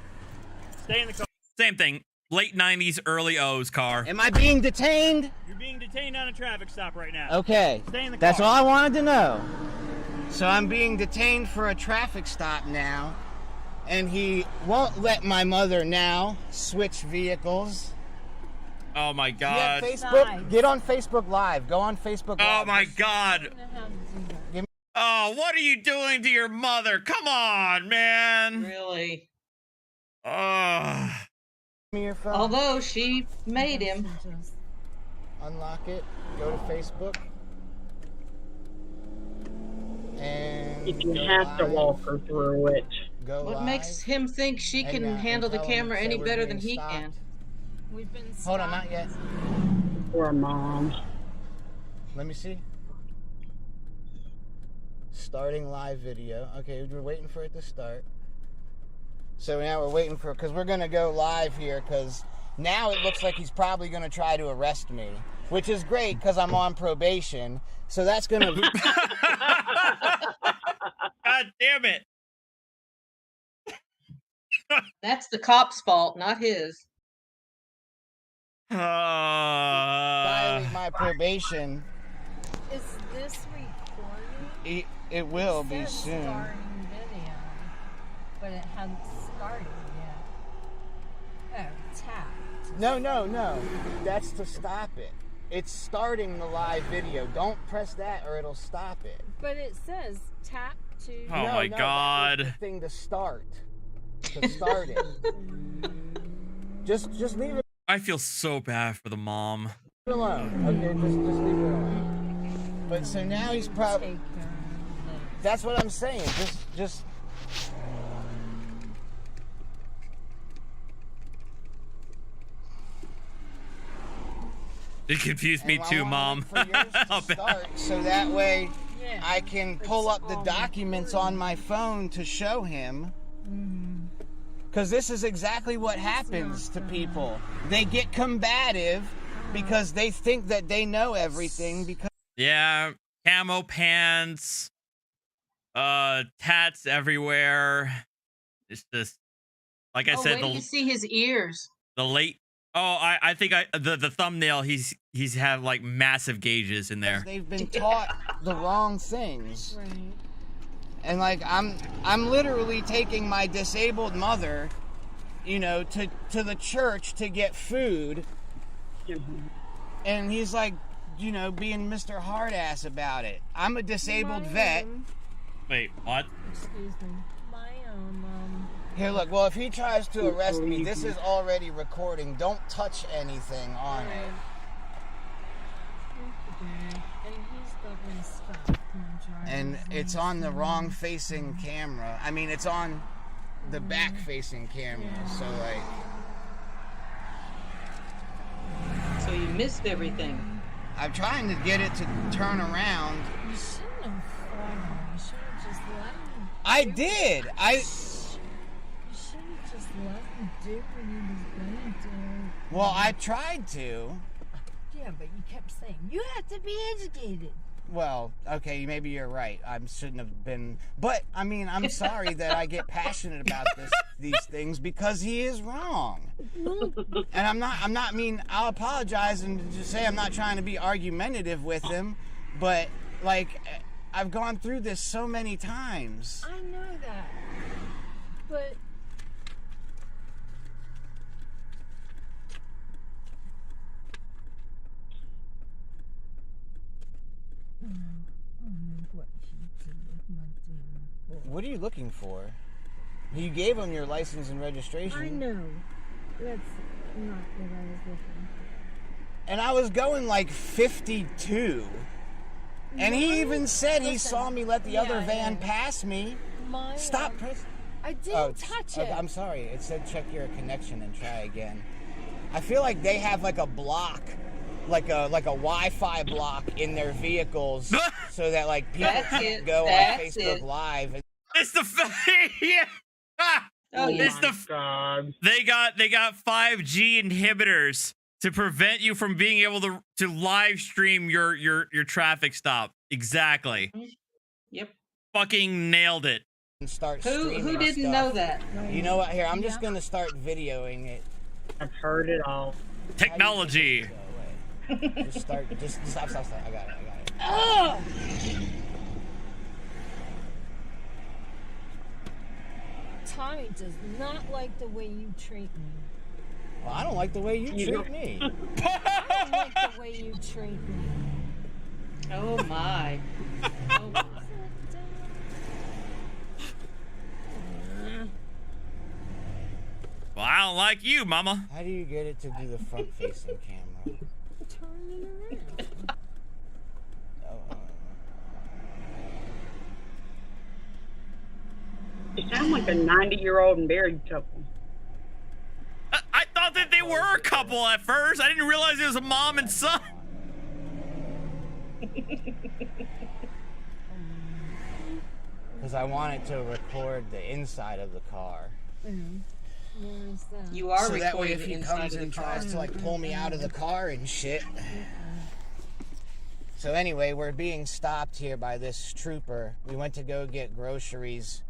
Stay in the car. Same thing. Late 90s, early O's car. Am I being detained? You're being detained on a traffic stop right now. Okay. Stay in the car. That's all I wanted to know. So I'm being detained for a traffic stop now, and he won't let my mother now switch vehicles. Oh my Get god. Facebook. Get on Facebook Live. Go on Facebook Live. Oh my god. Oh, what are you doing to your mother? Come on, man. Really? Oh. Give me your phone. Although she made him. Unlock it. Go to Facebook. And If you go have to live. walk her through it. Go What live. makes him think she And, can and handle the tell 'em camera that any we're better being than he stopped. can? We've been Hold on, not yet. Poor mom. Let me see. Starting live video. Okay, we're waiting for it to start. So now we're waiting for, because we're going to go live here, because now it looks like he's probably going to try to arrest me, which is great because I'm on probation. So that's going to... God damn it. That's the cop's fault, not his. Violate my probation. Is this recording? It will be says soon. Starting video, but it hasn't started yet. Oh, tap. No. That's to stop it. It's starting the live video. Don't press that or it'll stop it. But it says tap to. Oh my God. That was the thing to start. To start it. Just leave it I feel so bad for the mom. alone. Okay, just leave it alone. But so now he's probably. That's what I'm saying. Just. It confused me too, Mom. For yours to start, so that way I can pull up the documents on my phone to show him. Because this is exactly what happens to people. They get combative because they think that they know everything. Because Yeah, camo pants, tats everywhere. It's just like I said. Wait till you see his ears. The late. Oh, I think the thumbnail. He's had like massive gauges in there. they've been taught the wrong things. Right. And like I'm literally taking my disabled mother, to the church to get food. And he's like, being Mr. Hardass about it. I'm a disabled vet. Wait, what? Excuse me. Here, look. Well, if he tries to arrest me, this is already recording. Don't touch anything on it. And it's on the wrong facing camera. I mean, it's on the back facing camera. So like. So you missed everything. I'm trying to get it to turn around. You shouldn't have fallen. You should have just let him. I did. You should have just let him do what he was going to do. Well, I tried to. Yeah, but you kept saying, you have to be educated. Well, okay, maybe you're right. I shouldn't have been. But, I mean, I'm sorry that I get passionate about these things because he is wrong. And I'm not mean, I'll apologize and just say I'm not trying to be argumentative with him. But, like, I've gone through this so many times. I know that. But... What are you looking for? You gave him your license and registration. I know. That's not what I was looking for. And I was going like 52. And he even said he saw me let the other van pass me. Stop pressing. I didn't touch it. I'm sorry. It said check your connection and try again. I feel like they have like a block, like a Wi-Fi block in their vehicles, so that like people can't go on Facebook Live. It's the yeah. It's God. They got 5G inhibitors to prevent you from being able to live stream your traffic stop. Exactly. Yep. Fucking nailed it. And start Who didn't know that? You know what? Here, I'm just gonna start videoing it. I've heard it all. Technology. Just stop. I got it. Oh! Tommy does not like the way you treat me. Well, I don't like the way you treat me. I don't like the way you treat me. Oh my. Oh my. Well, I don't like you, Mama. How do you get it to do the front-facing camera? Turn it around. You sound like a 90-year-old married couple. I thought that they were a couple at first. I didn't realize it was a mom and son. Because I wanted to record the inside of the car. You are so that way recording if he the inside comes of the and car. tries to like pull me out of the car and shit. So anyway, we're being stopped here by this trooper. We went to go get groceries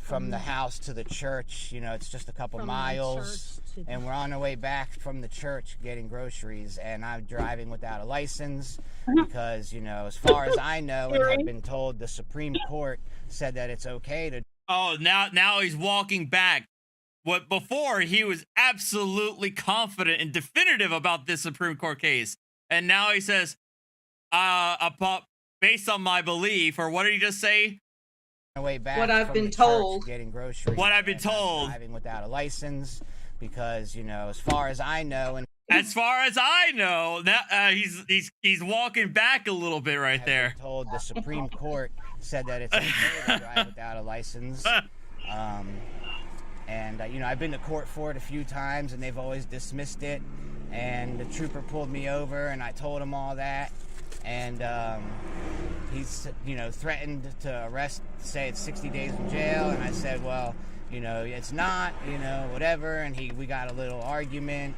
from the house to the church. You know, it's just a couple From the miles, church to and we're on our way back from the church getting groceries, and I'm driving without a license because, you know, as far as I know, and I've been told, the Supreme Court said that it's okay to. Oh, now he's walking back. What before he was absolutely confident and definitive about this Supreme Court case, and now he says, based on my belief, or what did he just say? Way back What I've from been the church told. getting groceries. What I've been and I'm told. driving without a license because, you know, as far as I know, and As far as I know, that he's walking back a little bit right there. been told the Supreme Court said that it's okay to drive without a license. And you know, I've been to court for it a few times, and they've always dismissed it. And the trooper pulled me over, and I told him all that. And he's, you know, threatened to arrest, say it's 60 days in jail. And I said, well, you know, it's not, you know, whatever. And we got a little argument.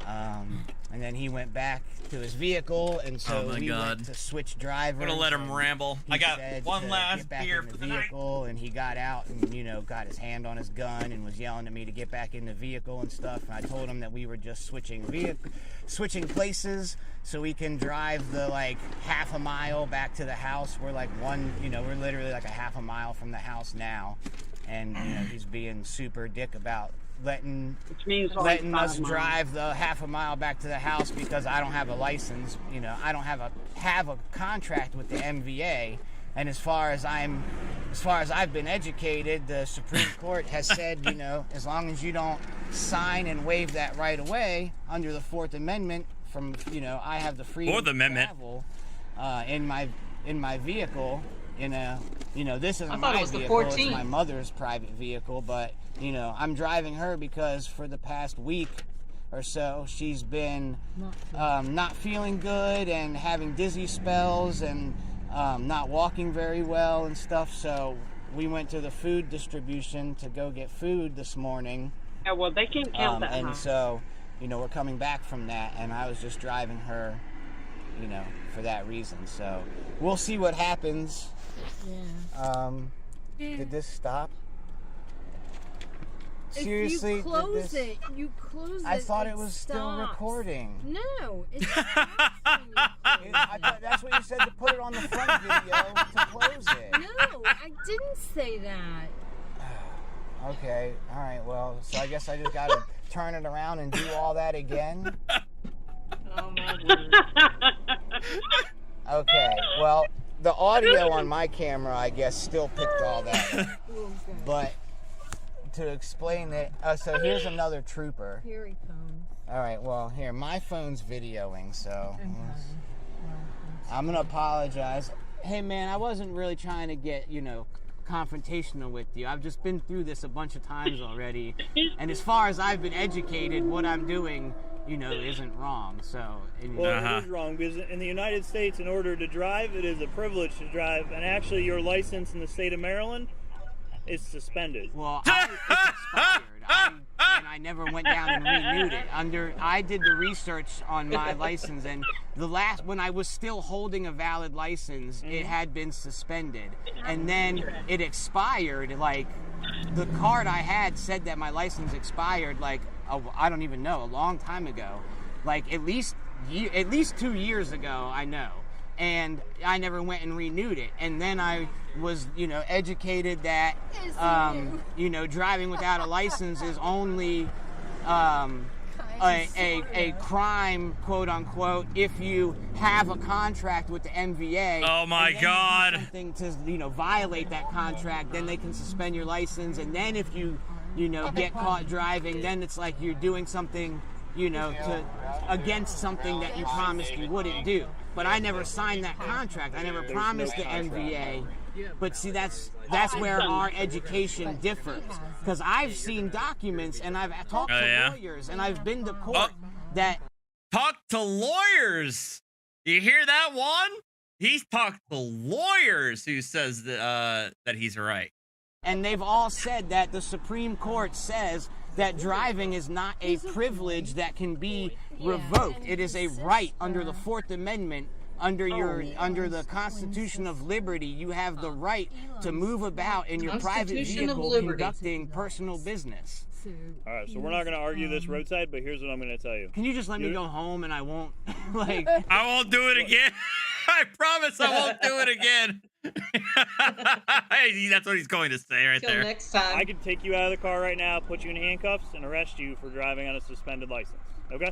And then he went back to his vehicle, and so we went to switch drivers. I'm gonna let him ramble. I got one last beer for for the the vehicle, and he got out and, you know, got his hand on his gun and was yelling at me to get back in the vehicle and stuff. And I told him that we were just switching places so we can drive the like half a mile back to the house. We're like we're literally like a half a mile from the house now, and you know, he's being super dick about letting us drive the half a mile back to the house because I don't have a license. You know, I don't have a contract with the MVA, and as far as I've been educated, the Supreme Court has said, you know, as long as you don't sign and waive that right away under the Fourth Amendment, from, you know, I have the freedom to travel in my vehicle. In a, you know, this isn't my vehicle, it's my mother's private vehicle, but, you know, I'm driving her because for the past week or so, she's been not feeling good and having dizzy spells and not walking very well and stuff. So we went to the food distribution to go get food this morning. Yeah, well, they can't count that. And so, you know, we're coming back from that, and I was just driving her, you know, for that reason. So we'll see what happens. Yeah. Did this stop? If Seriously, you close it. I thought it was still recording. No, it's I thought that's what you said, to put it on the front video to close it. No, I didn't say that. Okay, all right. Well, so I guess I just got to turn it around and do all that again. Oh my word. Okay. Well, the audio on my camera, I guess, still picked all that. But to explain it, so here's another trooper. Here he comes. All right, well, here, my phone's videoing, so I'm going to apologize. Hey, man, I wasn't really trying to get, you know, confrontational with you. I've just been through this a bunch of times already. And as far as I've been educated, what I'm doing, you know, isn't wrong. So, well, it is wrong because in the United States, in order to drive, it is a privilege to drive, and actually, your license in the state of Maryland is suspended. Well, it's expired. And I never went down and renewed it. I did the research on my license, and when I was still holding a valid license, it had been suspended, and then it expired. Like, the card I had said that my license expired, like, I don't even know, a long time ago, like at least 2 years ago, I know, and I never went and renewed it. And then I was, you know, educated that you know, driving without a license is only a crime, quote unquote, if you have a contract with the MVA. Oh my God! Something to, you know, violate that contract, then they can suspend your license, and then if you know, get caught driving, then it's like you're doing something, you know, against something that you promised you wouldn't do. But I never signed that contract. I never promised the MVA. But see, that's where our education differs. Because I've seen documents, and I've talked to lawyers, and I've been to court that... Talk to lawyers! You hear that one? He's talked to lawyers who says that he's right. And they've all said that the Supreme Court says that driving is not a privilege that can be revoked. It is a right under the Fourth Amendment under the Constitution of Liberty, you have the right to move about in your private vehicle conducting personal business. All right, so we're not going to argue this roadside, but here's what I'm going to tell you. Can you just let me go home and I won't, like... I won't do it again. I promise I won't do it again. That's what he's going to say right there. Next time. I could take you out of the car right now, put you in handcuffs, and arrest you for driving on a suspended license, okay?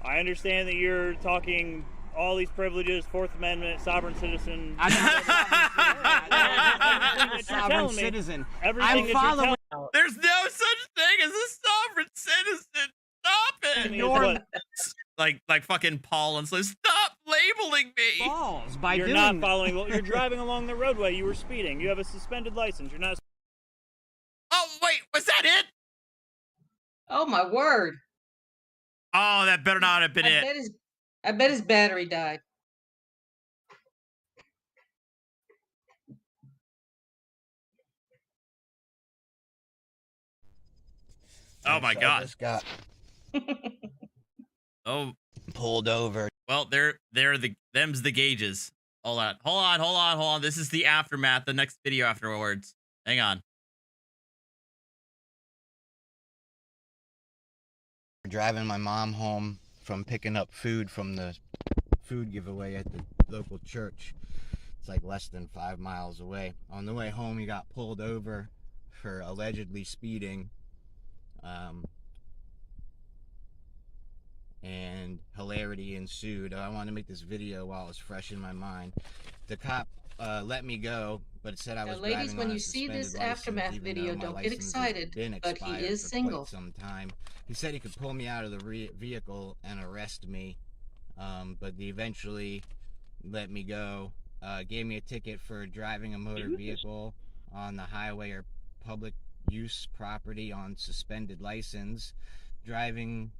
I understand that you're talking all these privileges, Fourth Amendment, sovereign citizen. Sovereign citizen. Everything that you're telling. There's no such thing as a sovereign citizen. Stop it. Like fucking Paul and so stop labeling me. Balls by you're not following. You're driving along the roadway. You were speeding. You have a suspended license. You're not. Oh wait, was that it? Oh my word. Oh, that better not have been it. I bet his battery died. Oh my God. Just got pulled over. Well, them's the gauges. Hold on. This is the aftermath, the next video afterwards. Hang on. Driving my mom home from picking up food from the food giveaway at the local church. It's like less than 5 miles away. On the way home, he got pulled over for allegedly speeding. And hilarity ensued. I wanted to make this video while it was fresh in my mind. The cop let me go, but it said I was now, ladies, driving when on you a see this suspended aftermath license, even video, though my don't get license has excited, been but he expired is for single. quite some time. He said he could pull me out of the vehicle and arrest me, but he eventually let me go. Gave me a ticket for driving a motor vehicle on the highway or public use property on suspended license. Driving,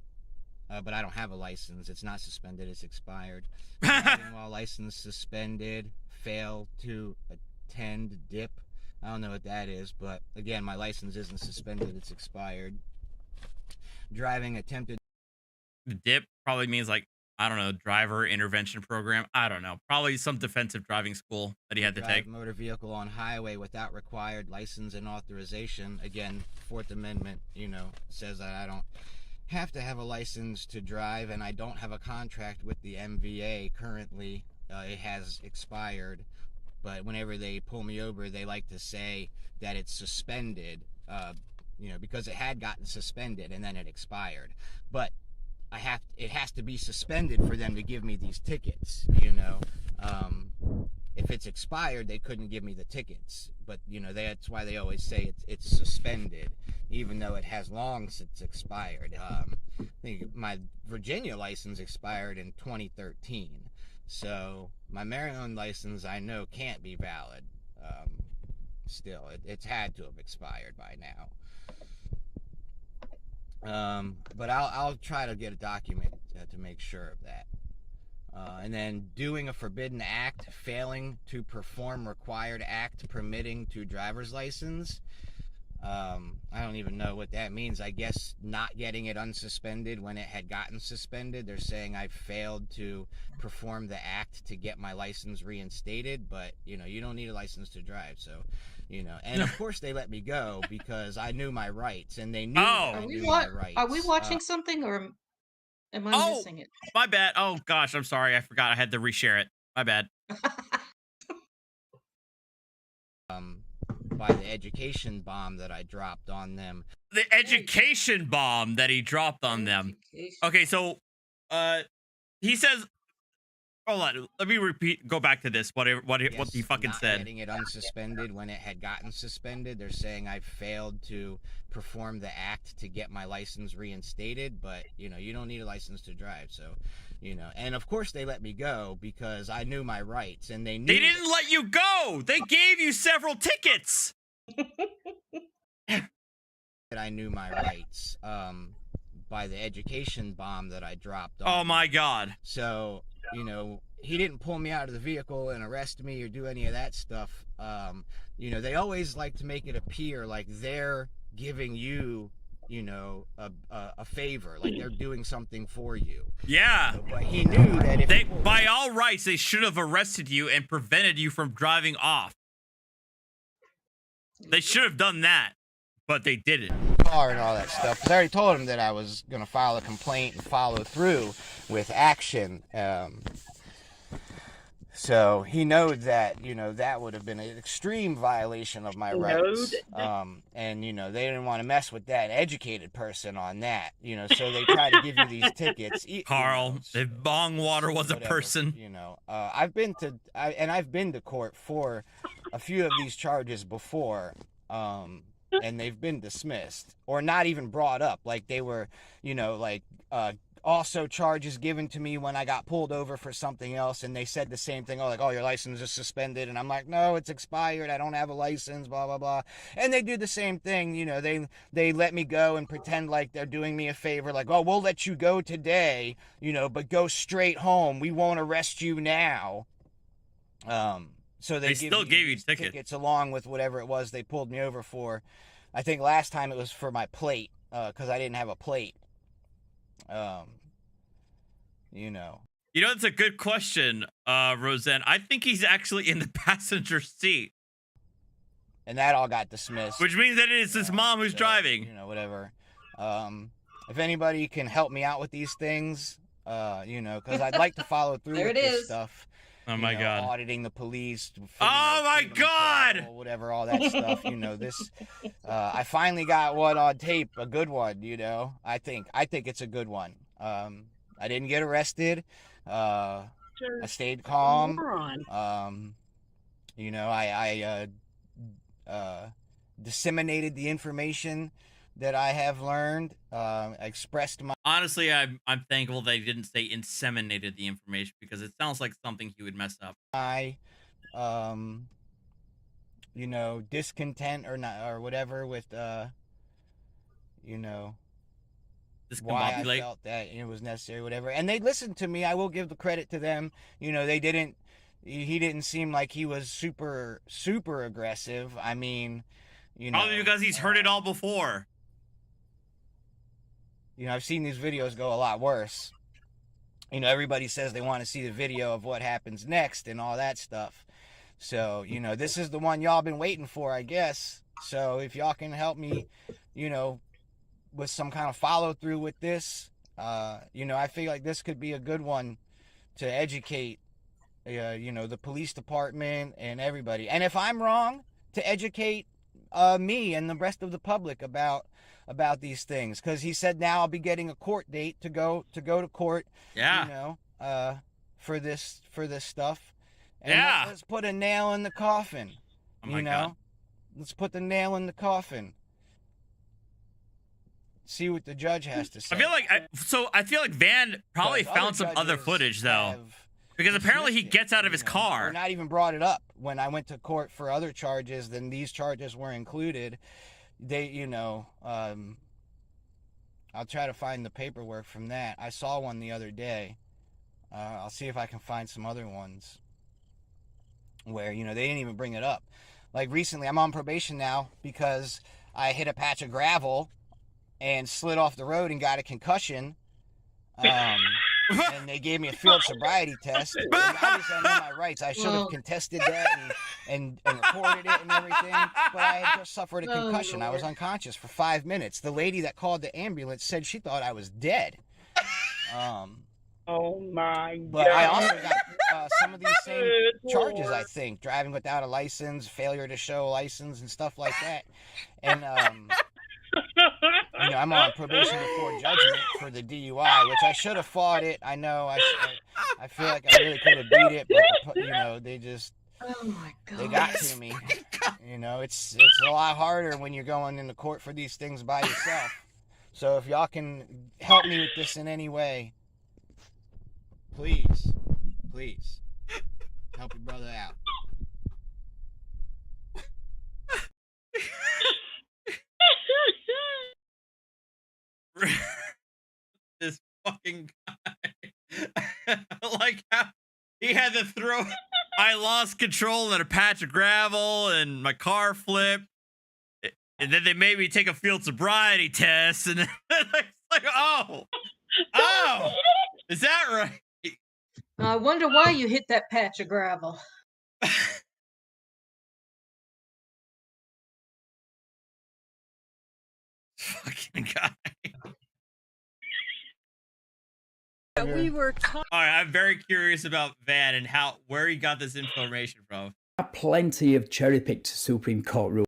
but I don't have a license. It's not suspended, it's expired. Driving while license suspended, fail to attend dip. I don't know what that is, but again, my license isn't suspended, it's expired. Driving attempted. Dip probably means like, I don't know, driver intervention program. I don't know. Probably some defensive driving school that he had to take. Motor vehicle on highway without required license and authorization. Again, Fourth Amendment, says that I don't have to have a license to drive, and I don't have a contract with the MVA currently. It has expired, but whenever they pull me over, they like to say that it's suspended, because it had gotten suspended and then it expired. But it has to be suspended for them to give me these tickets, If it's expired, they couldn't give me the tickets, but that's why they always say it's suspended, even though it has long since expired. I think my Virginia license expired in 2013, so my Maryland license I know can't be valid. Still, it's had to have expired by now. But I'll try to get a document to make sure of that. And then doing a forbidden act, failing to perform required act permitting to driver's license. I don't even know what that means. I guess not getting it unsuspended when it had gotten suspended. They're saying I failed to perform the act to get my license reinstated, but you don't need a license to drive, so and of course they let me go because I knew my rights, and they knew I knew my rights. Are we watching something, or am I missing it? My bad. Oh gosh, I'm sorry. I forgot I had to reshare it. My bad. By the education bomb that I dropped on them. The education bomb that he dropped on them. Okay, so he says, hold on, let me go back to this, what he fucking said. Getting it unsuspended when it had gotten suspended. They're saying I failed to perform the act to get my license reinstated, but you don't need a license to drive, so and of course they let me go because I knew my rights, and they didn't let you go. They gave you several tickets. I knew my rights by the education bomb that I dropped on. Oh my God. So he didn't pull me out of the vehicle and arrest me or do any of that stuff. They always like to make it appear like they're giving you you know, a favor, like they're doing something for you. Yeah. But he knew that if they, by all rights, they should have arrested you and prevented you from driving off. They should have done that, but they didn't. Car and all that stuff. 'Cause I already told him that I was going to file a complaint and follow through with action. So he knows that, you know, that would have been an extreme violation of my rights. And, you know, they didn't want to mess with that educated person on that, you know, so they try to give you these tickets. Carl, if bong water was whatever, a person. You know, I've been to court for a few of these charges before, and they've been dismissed or not even brought up. Like they were, you know, like, also charges given to me when I got pulled over for something else, and they said the same thing. Oh, like, oh, your license is suspended, and I'm like, no, it's expired. I don't have a license. Blah blah blah. And they do the same thing. You know, they let me go and pretend like they're doing me a favor. Like, oh, we'll let you go today. You know, but go straight home. We won't arrest you now. So they still gave you tickets along with whatever it was they pulled me over for. I think last time it was for my plate because I didn't have a plate. You know, it's a good question, Roseanne. I think he's actually in the passenger seat. And that all got dismissed. Which means that it is his mom who's driving. You know, whatever. If anybody can help me out with these things, you know, because I'd like to follow through with this stuff. Oh my God. Auditing the police. Oh my God. Travel, whatever, all that stuff. You know, this. I finally got one on tape, a good one. You know, I think it's a good one. I didn't get arrested. I stayed calm. You know, I disseminated the information that I have learned. I expressed my. Honestly, I'm thankful they didn't say inseminated the information because it sounds like something he would mess up. You know, discontent or not or whatever with you know, why I felt that it was necessary, whatever. And they listened to me. I will give the credit to them. You know, they didn't. He didn't seem like he was super aggressive. I mean, you know, probably because he's heard it all before. You know, I've seen these videos go a lot worse. You know, everybody says they want to see the video of what happens next and all that stuff. So, you know, this is the one y'all been waiting for, I guess. So if y'all can help me, you know, with some kind of follow through with this, you know, I feel like this could be a good one to educate, you know, the police department and everybody. And if I'm wrong, to educate me and the rest of the public about these things, because he said now I'll be getting a court date to go to court. Yeah. You know, for this stuff. And let's put a nail in the coffin. Oh my you know, God. Let's put the nail in the coffin. See what the judge has to say. I feel like Van probably found some other footage though, because apparently he gets out of his car. Or not even brought it up when I went to court for other charges. Then these charges were included. They, you know, I'll try to find the paperwork from that. I saw one the other day. I'll see if I can find some other ones where, you know, they didn't even bring it up. Like recently, I'm on probation now because I hit a patch of gravel and slid off the road and got a concussion. And they gave me a field sobriety test. And obviously, I know my rights. I should have contested that and reported it and everything. But I had just suffered a concussion. I was unconscious for 5 minutes. The lady that called the ambulance said she thought I was dead. Oh my God. But I also got some of these same charges, I think. Driving without a license, failure to show a license, and stuff like that. And, you know, I'm on probation before judgment for the DUI, which I should have fought it. I know. I feel like I really could have beat it, but, you know, they just... Oh my God. They got to me. You know, it's a lot harder when you're going into court for these things by yourself. So if y'all can help me with this in any way, please help your brother out. This fucking guy. Like how he had to throw. I lost control in a patch of gravel and my car flipped. And then they made me take a field sobriety test, and it's like, oh, is that right? I wonder why you hit that patch of gravel. Fucking guy. We were talking. All right, I'm very curious about Van and where he got this information from. Plenty of cherry-picked Supreme Court rules.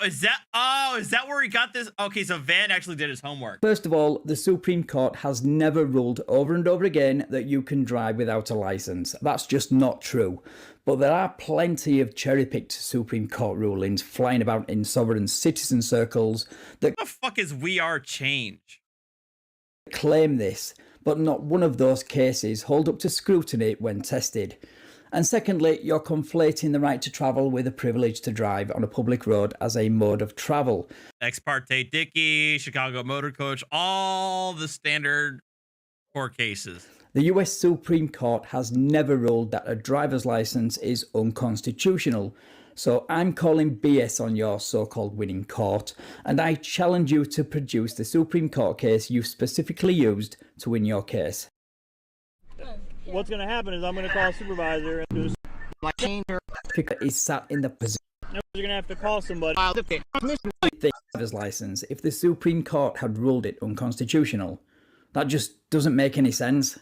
Is that where he got this? Okay, so Van actually did his homework. First of all, the Supreme Court has never ruled over and over again that you can drive without a license. That's just not true. But there are plenty of cherry-picked Supreme Court rulings flying about in sovereign citizen circles that... What the fuck is We Are Change? ...claim this, but not one of those cases hold up to scrutiny when tested. And secondly, you're conflating the right to travel with the privilege to drive on a public road as a mode of travel. Ex parte Dickie, Chicago Motor Coach, all the standard court cases. The US Supreme Court has never ruled that a driver's license is unconstitutional. So I'm calling BS on your so-called winning court, and I challenge you to produce the Supreme Court case you specifically used to win your case. What's going to happen is I'm going to call a supervisor and do My is sat in the position. you're going to have to call somebody. The driver's license if the Supreme Court had ruled it unconstitutional. That just doesn't make any sense.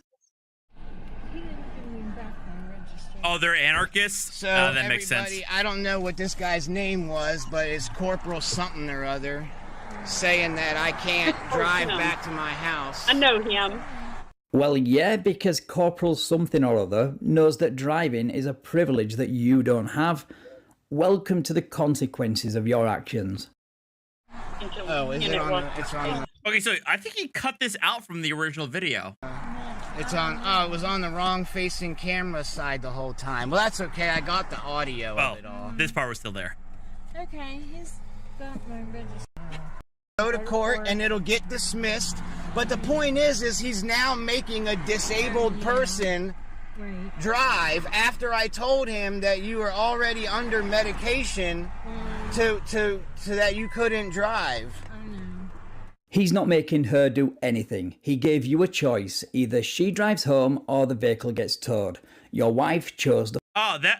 Oh, they're anarchists? So that makes sense. I don't know what this guy's name was, but it's Corporal something or other saying that I can't drive back to my house. I know him. Well, yeah, because Corporal something or other knows that driving is a privilege that you don't have. Welcome to the consequences of your actions. Oh, is it on? It's on. Okay, so I think he cut this out from the original video. It's on. Oh, it was on the wrong facing camera side the whole time. Well, that's okay. I got the audio of it all. This part was still there. Okay, he's got my register. Go to court and it'll get dismissed. But the point is he's now making a disabled person drive after I told him that you were already under medication to that you couldn't drive. He's not making her do anything. He gave you a choice. Either she drives home or the vehicle gets towed. Your wife chose the...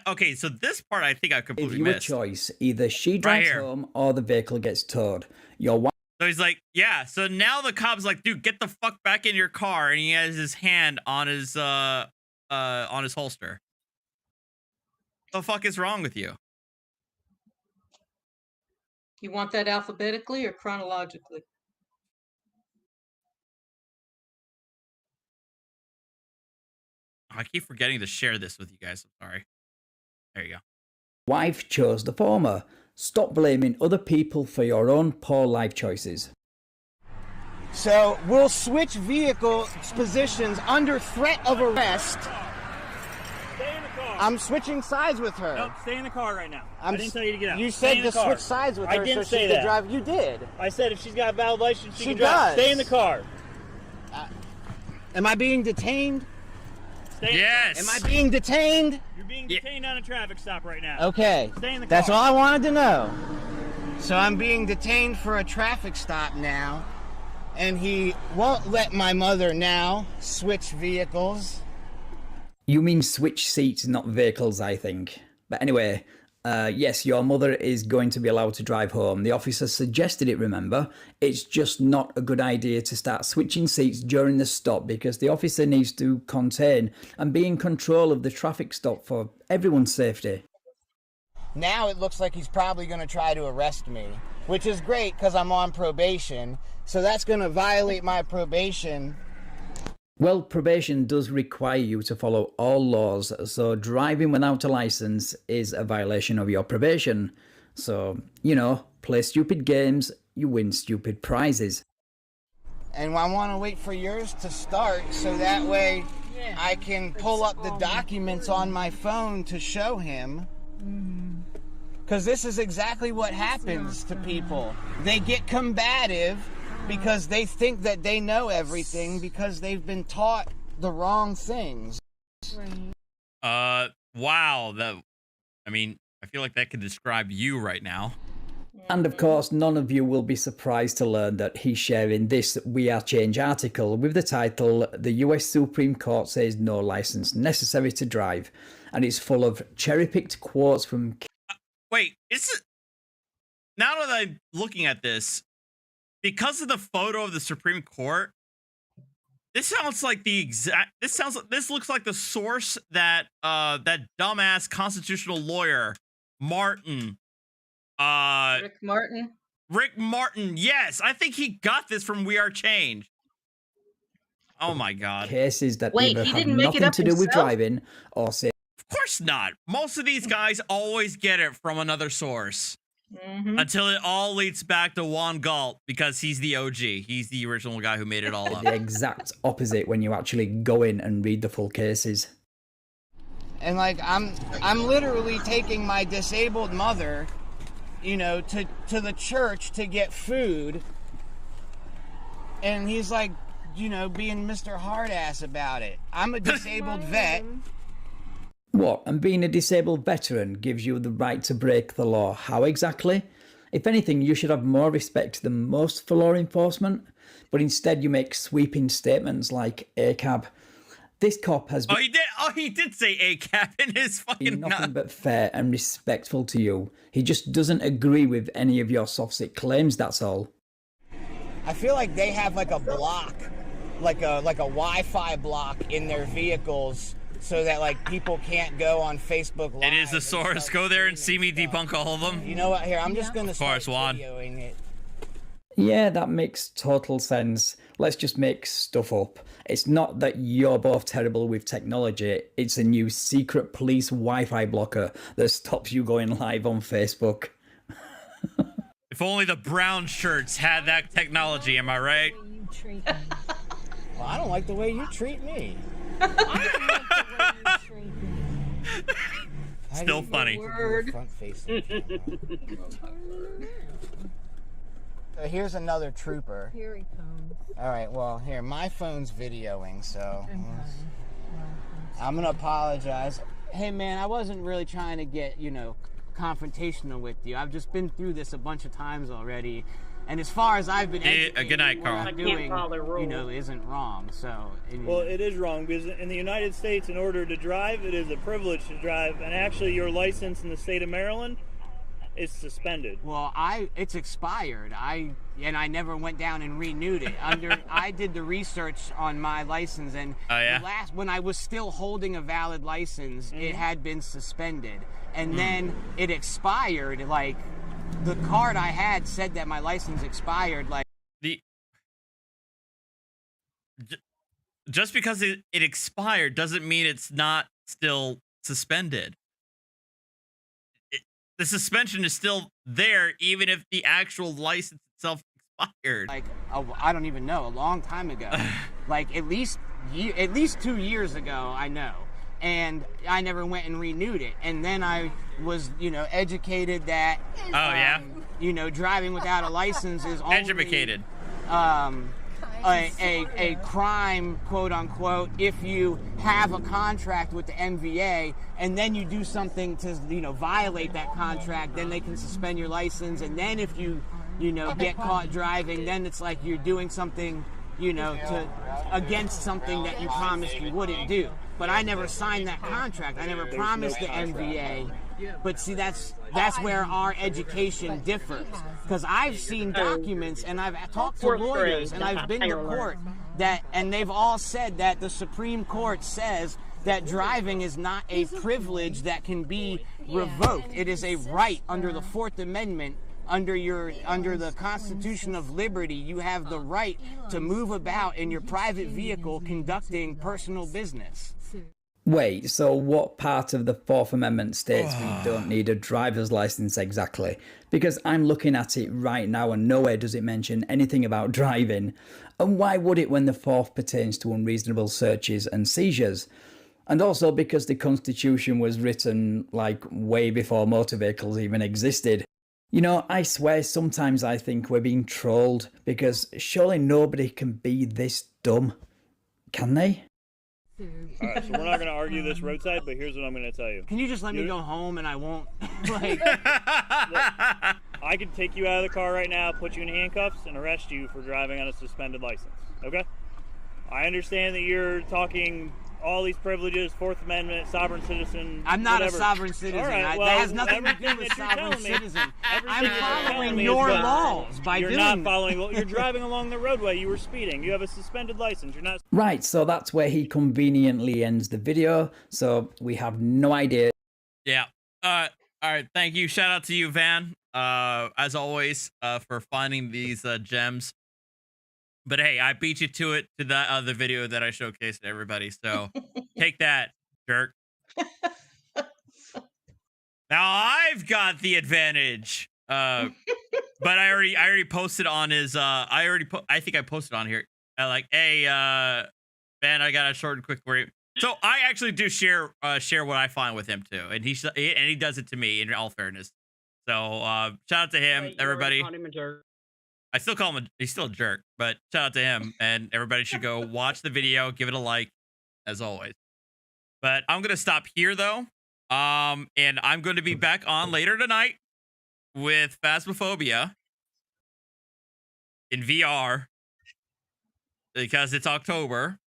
Okay, so this part I think I completely Give you missed. a choice. Either she drives home or the vehicle gets towed. Your wife... So he's like, yeah, so now the cop's like, dude, get the fuck back in your car, and he has his hand on his holster. The fuck is wrong with you? You want that alphabetically or chronologically? I keep forgetting to share this with you guys. I'm sorry. There you go. Wife chose the former. Stop blaming other people for your own poor life choices. So we'll switch vehicle positions under threat of arrest. Stay in the car. I'm switching sides with her. No, stay in the car right now. I didn't tell you to get out. You Stay said in the to car. switch sides with her. I didn't so say she could that. drive. You did. I said if she's got a valid license, she She can drive. does. Stay in the car. Am I being detained? Yes. Am I being detained? You're being detained on a traffic stop right now. Okay. Stay in the car. That's all I wanted to know. So I'm being detained for a traffic stop now, and he won't let my mother now switch vehicles. You mean switch seats, not vehicles, I think. But anyway, yes, your mother is going to be allowed to drive home. The officer suggested it, remember? It's just not a good idea to start switching seats during the stop because the officer needs to contain and be in control of the traffic stop for everyone's safety. Now it looks like he's probably going to try to arrest me, which is great because I'm on probation. So that's going to violate my probation. Well, probation does require you to follow all laws, so driving without a license is a violation of your probation. So, you know, play stupid games, you win stupid prizes. And I want to wait for yours to start so that way I can pull up the documents on my phone to show him. Because this is exactly what happens to people. They get combative because they think that they know everything because they've been taught the wrong things. Wow. I mean, I feel like that could describe you right now. And of course, none of you will be surprised to learn that he's sharing this We Are Change article with the title, "The US Supreme Court Says No License Necessary to Drive," and it's full of cherry-picked quotes from... Wait, now that I'm looking at this, because of the photo of the Supreme Court, this sounds like this looks like the source that that dumbass constitutional lawyer Martin, Rick Martin, yes, I think he got this from We Are Change. Oh my god. Cases that either have nothing to do with driving or say... Of course not. Most of these guys always get it from another source. Until it all leads back to Juan Galt, because he's the OG. He's the original guy who made it all up. The exact opposite when you actually go in and read the full cases. And like I'm literally taking my disabled mother, you know, to the church to get food, and he's like, you know, being Mr. Hardass about it. I'm a disabled vet. What, and being a disabled veteran gives you the right to break the law? How exactly? If anything, you should have more respect than most for law enforcement, but instead you make sweeping statements like ACAB. This cop has been... he did say ACAB in his fucking... nothing but fair and respectful to you. He just doesn't agree with any of your soft-sick claims, that's all. I feel like they have like a block, like a Wi-Fi block in their vehicles, so that like people can't go on Facebook Live. It is the source. Go there and see me debunk all of them. You know what? Here, I'm just gonna start Juan. videoing it. Yeah, that makes total sense. Let's just make stuff up. It's not that you're both terrible with technology. It's a new secret police Wi-Fi blocker that stops you going live on Facebook. If only the brown shirts had that technology, am I right? Well, I don't like the way you treat me. Still funny. Here's another trooper. Here he comes. All right, well, here, my phone's videoing, so I'm going to apologize. Hey, man, I wasn't really trying to get, you know, confrontational with you. I've just been through this a bunch of times already. And as far as I've been educated, good night, Carl. what I'm doing, you know, isn't wrong. So, well, it is wrong because in the United States, in order to drive, it is a privilege to drive, and actually, your license in the state of Maryland is suspended. Well, it's expired. I never went down and renewed it. I did the research on my license, and when I was still holding a valid license, it had been suspended, and then it expired. Like, the card I had said that my license expired. Like, just because it expired doesn't mean it's not still suspended. The suspension is still there, even if the actual license itself expired. Like, I don't even know, a long time ago. Like, at least 2 years ago, I know. And I never went and renewed it. And then I was, you know, educated that, you know, driving without a license is only... Educated. A crime, quote unquote, if you have a contract with the MVA and then you do something to, you know, violate that contract, then they can suspend your license. And then if you know, get caught driving, then it's like you're doing something, you know, against something that you promised you wouldn't do. But I never signed that contract. I never promised the MVA. But see, that's where our education differs. Because I've seen documents and I've talked to lawyers and I've been to court and they've all said that the Supreme Court says that driving is not a privilege that can be revoked. It is a right under the Fourth Amendment. Under the Constitution of Liberty, you have the right to move about in your private vehicle conducting personal business. Wait, so what part of the Fourth Amendment states we don't need a driver's license exactly? Because I'm looking at it right now and nowhere does it mention anything about driving. And why would it when the Fourth pertains to unreasonable searches and seizures? And also because the Constitution was written like way before motor vehicles even existed. You know, I swear sometimes I think we're being trolled because surely nobody can be this dumb. Can they? Alright, so we're not going to argue this roadside, but here's what I'm going to tell you. Can you just let me go home and I won't, like... I could take you out of the car right now, put you in handcuffs, and arrest you for driving on a suspended license. Okay? I understand that you're talking all these privileges, Fourth Amendment, sovereign citizen. I'm not whatever. a sovereign citizen. All right, well, that has nothing to do everything with that you're sovereign telling me- citizen. everything I'm that you're telling following me is your that laws by you're doing not following. You're driving along the roadway. You were speeding. You have a suspended license. You're not. Right, so that's where he conveniently ends the video. So we have no idea. Yeah. All right. Thank you. Shout out to you, Van. As always, for finding these gems. But hey, I beat you to it to that other video that I showcased to everybody. So take that, jerk. Now I've got the advantage. But I already posted on his. I think I posted on here. Like, hey, Van, I got a short and quick for you. So I actually do share what I find with him too, and he does it to me. In all fairness, so shout out to him, Wait, you already everybody. called him a jerk. I still call him he's still a jerk, but shout out to him, and everybody should go watch the video, give it a like, as always. But I'm gonna stop here though, and I'm going to be back on later tonight with Phasmophobia in VR because it's October.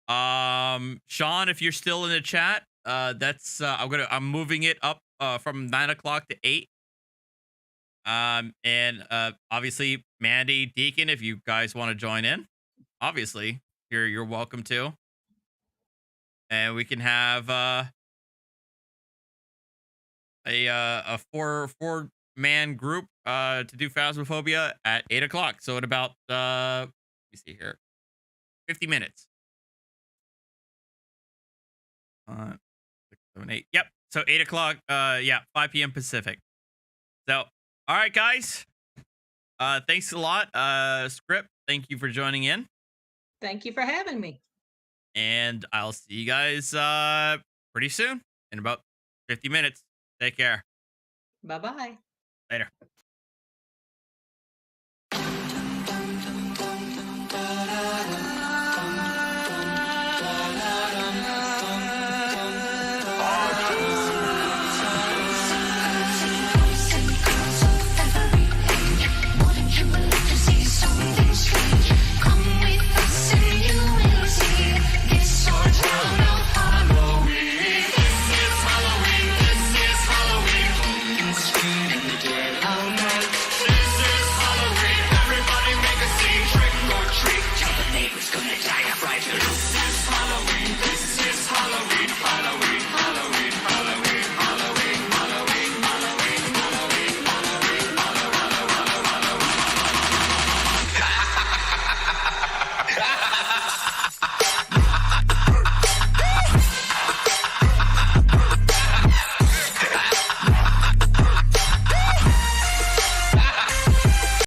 Sean, if you're still in the chat, that's I'm moving it up from 9 o'clock to 8. And obviously Mandy, Deacon, if you guys want to join in, obviously you're welcome to. And we can have a four-man group to do Phasmophobia at 8 o'clock. So in about let me see here, 50 minutes. 6, 7, 8. Yep. So 8 o'clock. Yeah, 5 p.m. Pacific. So, all right, guys. Thanks a lot. Script, thank you for joining in. Thank you for having me. And I'll see you guys pretty soon in about 50 minutes. Take care. Bye-bye. Later.